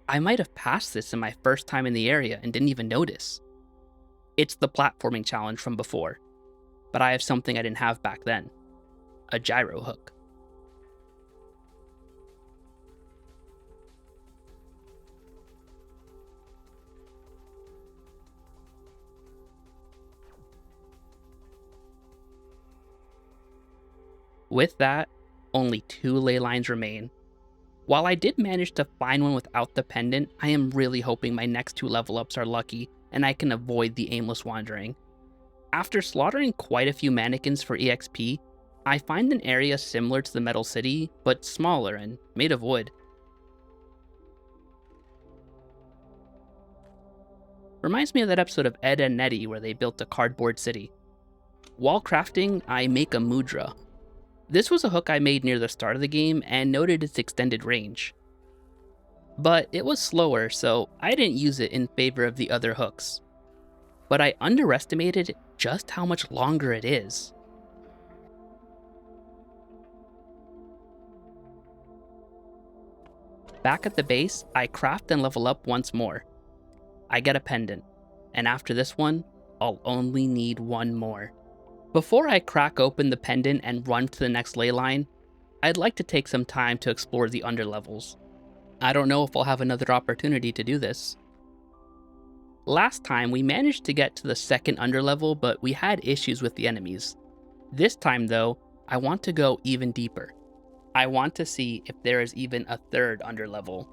I might have passed this in my first time in the area and didn't even notice. It's the platforming challenge from before, but I have something I didn't have back then. A gyro hook. With that, only 2 ley lines remain. While I did manage to find one without the pendant, I am really hoping my next 2 level ups are lucky and I can avoid the aimless wandering. After slaughtering quite a few mannequins for EXP, I find an area similar to the Metal City, but smaller and made of wood. Reminds me of that episode of Ed and Nettie where they built a cardboard city. While crafting, I make a mudra. This was a hook I made near the start of the game and noted its extended range. But it was slower, so I didn't use it in favor of the other hooks. But I underestimated just how much longer it is. Back at the base, I craft and level up once more. I get a pendant, and after this one, I'll only need one more. Before I crack open the pendant and run to the next ley line, I'd like to take some time to explore the underlevels. I don't know if I'll have another opportunity to do this. Last time we managed to get to the second underlevel, but we had issues with the enemies. This time though, I want to go even deeper. I want to see if there is even a third underlevel.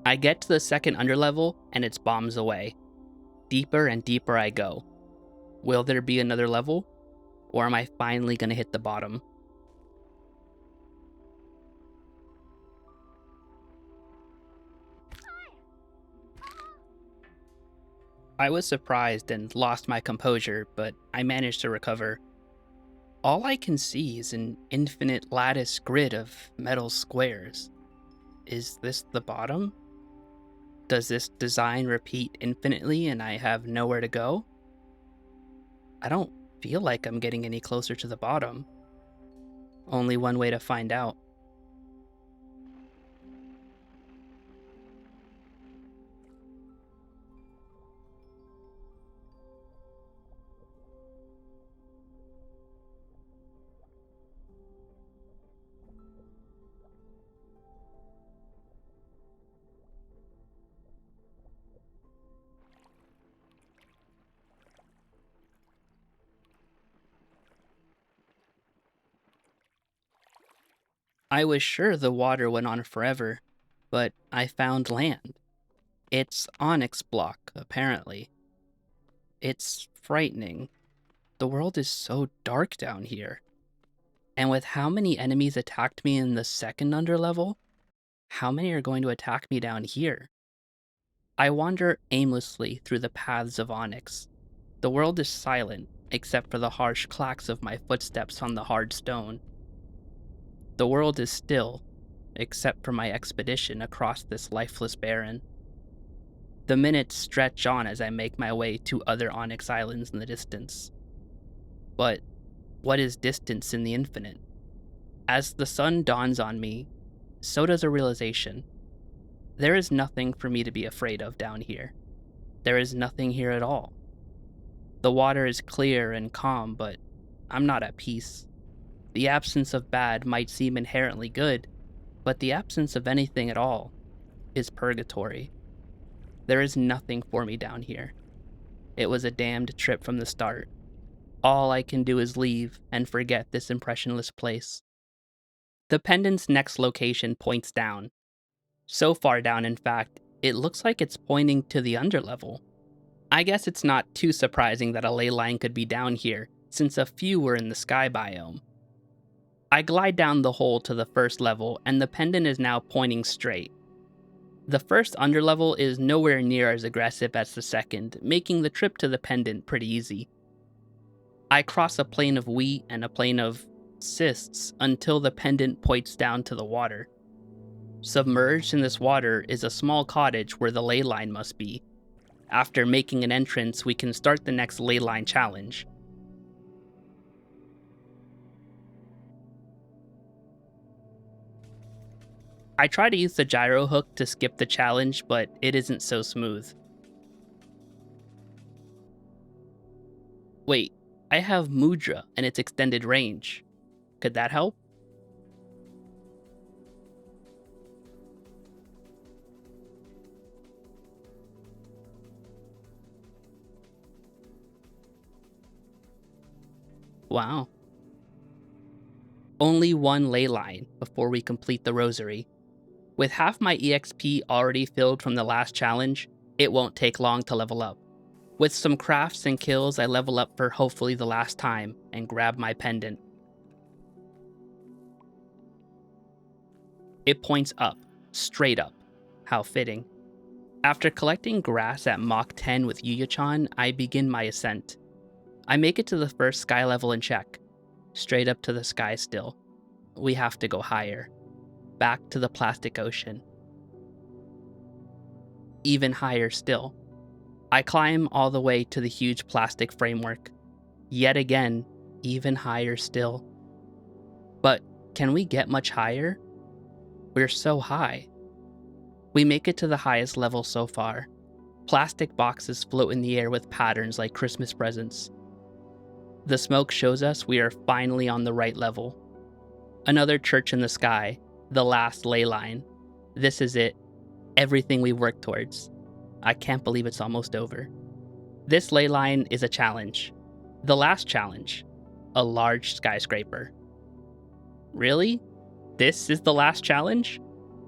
I get to the second underlevel and it's bombs away. Deeper and deeper I go. Will there be another level? Or am I finally gonna hit the bottom? I was surprised and lost my composure, but I managed to recover. All I can see is an infinite lattice grid of metal squares. Is this the bottom? Does this design repeat infinitely and I have nowhere to go? I don't feel like I'm getting any closer to the bottom. Only one way to find out. I was sure the water went on forever, but I found land. It's onyx block, apparently. It's frightening. The world is so dark down here. And with how many enemies attacked me in the second underlevel, how many are going to attack me down here? I wander aimlessly through the paths of onyx. The world is silent, except for the harsh clacks of my footsteps on the hard stone. The world is still, except for my expedition across this lifeless barren. The minutes stretch on as I make my way to other onyx islands in the distance. But what is distance in the infinite? As the sun dawns on me, so does a realization. There is nothing for me to be afraid of down here. There is nothing here at all. The water is clear and calm, but I'm not at peace. The absence of bad might seem inherently good, but the absence of anything at all is purgatory. There is nothing for me down here. It was a damned trip from the start. All I can do is leave and forget this impressionless place. The pendant's next location points down. So far down, in fact, it looks like it's pointing to the underlevel. I guess it's not too surprising that a ley line could be down here, since a few were in the sky biome. I glide down the hole to the first level, and the pendant is now pointing straight. The first underlevel is nowhere near as aggressive as the second, making the trip to the pendant pretty easy. I cross a plain of wheat and a plain of cysts until the pendant points down to the water. Submerged in this water is a small cottage where the ley line must be. After making an entrance, we can start the next ley line challenge. I try to use the gyro hook to skip the challenge, but it isn't so smooth. Wait, I have Mudra and its extended range. Could that help? Wow. Only one ley line before we complete the rosary. With half my EXP already filled from the last challenge, it won't take long to level up. With some crafts and kills, I level up for hopefully the last time and grab my pendant. It points up, straight up. How fitting. After collecting grass at Mach 10 with Yuya-chan, I begin my ascent. I make it to the first sky level and check. Straight up to the sky still. We have to go higher. Back to the plastic ocean. Even higher still. I climb all the way to the huge plastic framework. Yet again, even higher still. But can we get much higher? We're so high. We make it to the highest level so far. Plastic boxes float in the air with patterns like Christmas presents. The smoke shows us we are finally on the right level. Another church in the sky, the last ley line. This is it. Everything we worked towards. I can't believe it's almost over. This ley line is a challenge. The last challenge. A large skyscraper. Really? This is the last challenge?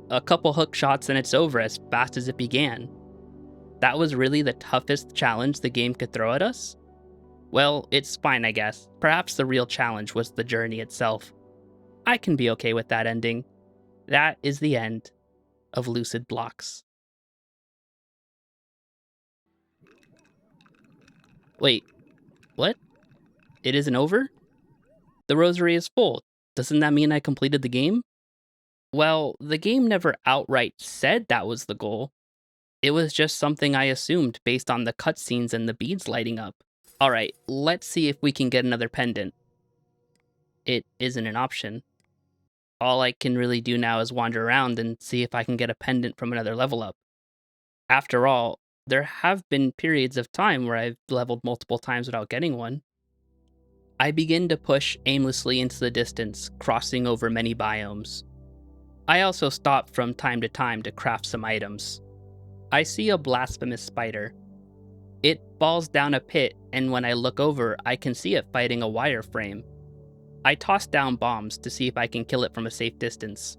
A couple hook shots and it's over as fast as it began. That was really the toughest challenge the game could throw at us? Well, it's fine, I guess. Perhaps the real challenge was the journey itself. I can be okay with that ending. That is the end of Lucid Blocks. Wait, what? It isn't over? The rosary is full. Doesn't that mean I completed the game? Well, the game never outright said that was the goal. It was just something I assumed based on the cutscenes and the beads lighting up. Alright, let's see if we can get another pendant. It isn't an option. All I can really do now is wander around and see if I can get a pendant from another level up. After all, there have been periods of time where I've leveled multiple times without getting one. I begin to push aimlessly into the distance, crossing over many biomes. I also stop from time to time to craft some items. I see a blasphemous spider. It falls down a pit, and when I look over, I can see it fighting a wireframe. I toss down bombs to see if I can kill it from a safe distance.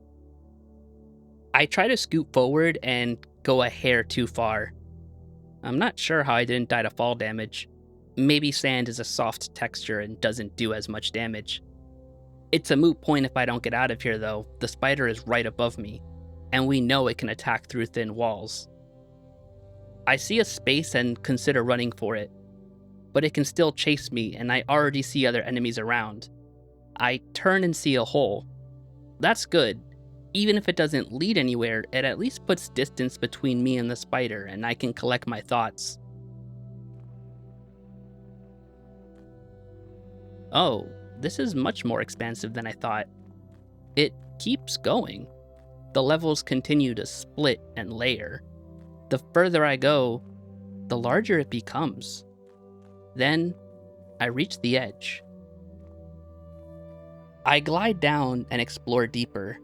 I try to scoot forward and go a hair too far. I'm not sure how I didn't die to fall damage. Maybe sand is a soft texture and doesn't do as much damage. It's a moot point if I don't get out of here though. The spider is right above me, and we know it can attack through thin walls. I see a space and consider running for it, but it can still chase me and I already see other enemies around. I turn and see a hole. That's good. Even if it doesn't lead anywhere, it at least puts distance between me and the spider and I can collect my thoughts. Oh, this is much more expansive than I thought. It keeps going. The levels continue to split and layer. The further I go, the larger it becomes. Then, I reach the edge. I glide down and explore deeper.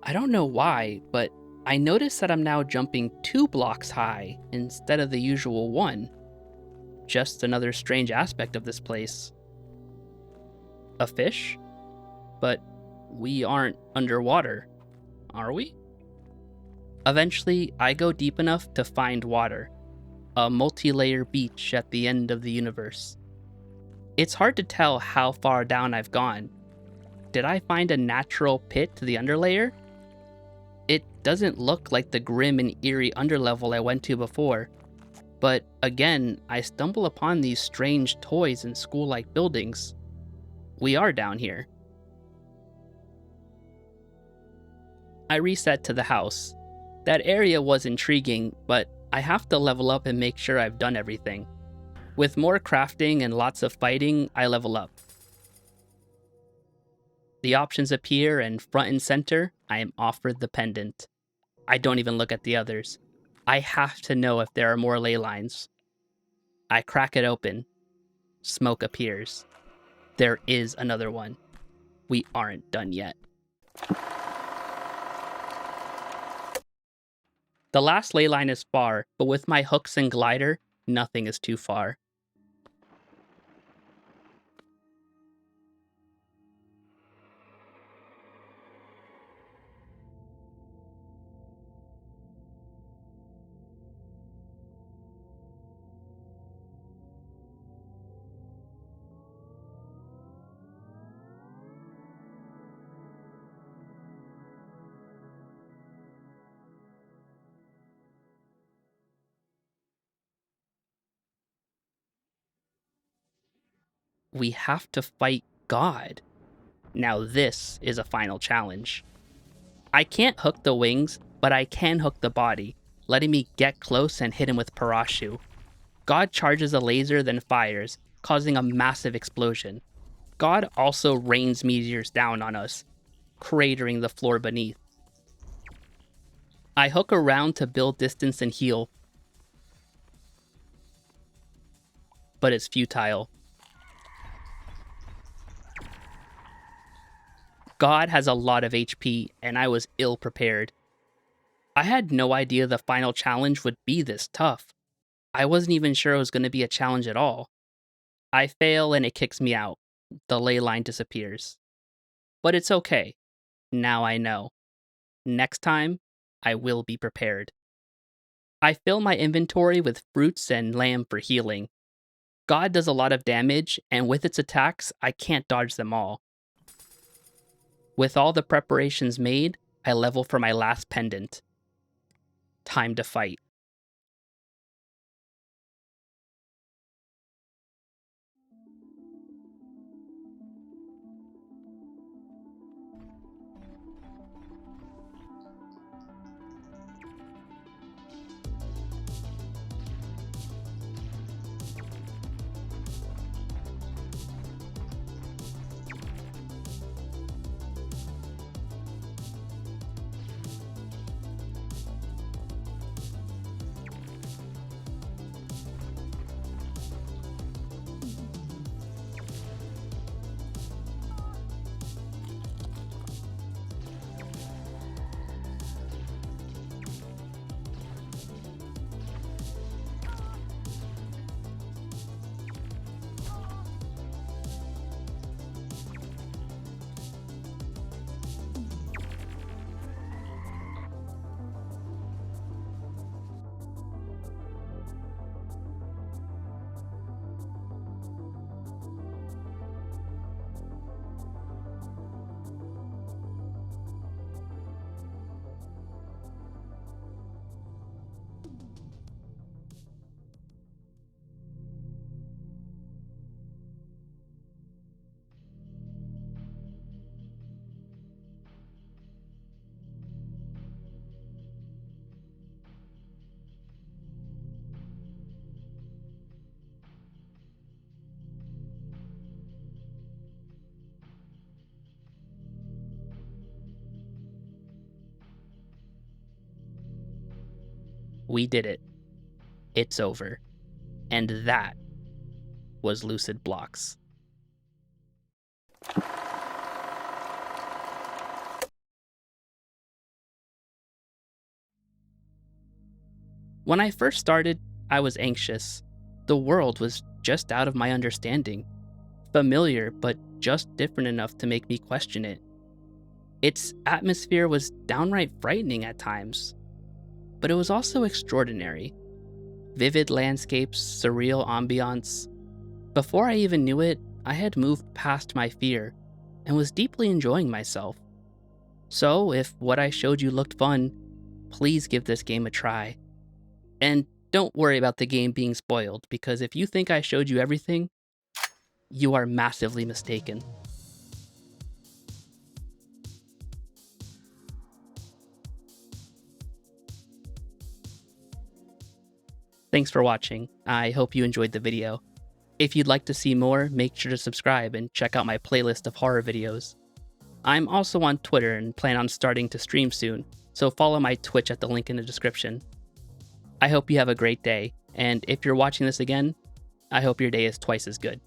I don't know why, but I notice that I'm now jumping 2 blocks high instead of the usual 1. Just another strange aspect of this place. A fish? But we aren't underwater, are we? Eventually, I go deep enough to find water. A multi-layer beach at the end of the universe. It's hard to tell how far down I've gone. Did I find a natural pit to the underlayer? It doesn't look like the grim and eerie underlevel I went to before. But again, I stumble upon these strange toys and school-like buildings. We are down here. I reset to the house. That area was intriguing, but I have to level up and make sure I've done everything. With more crafting and lots of fighting, I level up. The options appear, and front and center, I am offered the pendant. I don't even look at the others. I have to know if there are more ley lines. I crack it open. Smoke appears. There is another one. We aren't done yet. The last ley line is far, but with my hooks and glider, nothing is too far. We have to fight God. Now this is a final challenge. I can't hook the wings, but I can hook the body, letting me get close and hit him with Parashu. God charges a laser, then fires, causing a massive explosion. God also rains meteors down on us, cratering the floor beneath. I hook around to build distance and heal, but it's futile. God has a lot of HP, and I was ill prepared. I had no idea the final challenge would be this tough. I wasn't even sure it was going to be a challenge at all. I fail and it kicks me out. The ley line disappears. But it's okay. Now I know. Next time, I will be prepared. I fill my inventory with fruits and lamb for healing. God does a lot of damage, and with its attacks, I can't dodge them all. With all the preparations made, I level for my last pendant. Time to fight. We did it. It's over. And that was Lucid Blocks. When I first started, I was anxious. The world was just out of my understanding. Familiar, but just different enough to make me question it. Its atmosphere was downright frightening at times, but it was also extraordinary. Vivid landscapes, surreal ambiance. Before I even knew it, I had moved past my fear and was deeply enjoying myself. So, if what I showed you looked fun, please give this game a try. And don't worry about the game being spoiled, because if you think I showed you everything, you are massively mistaken. Thanks for watching. I hope you enjoyed the video. If you'd like to see more, make sure to subscribe and check out my playlist of horror videos. I'm also on Twitter and plan on starting to stream soon, so follow my Twitch at the link in the description. I hope you have a great day, and if you're watching this again, I hope your day is twice as good.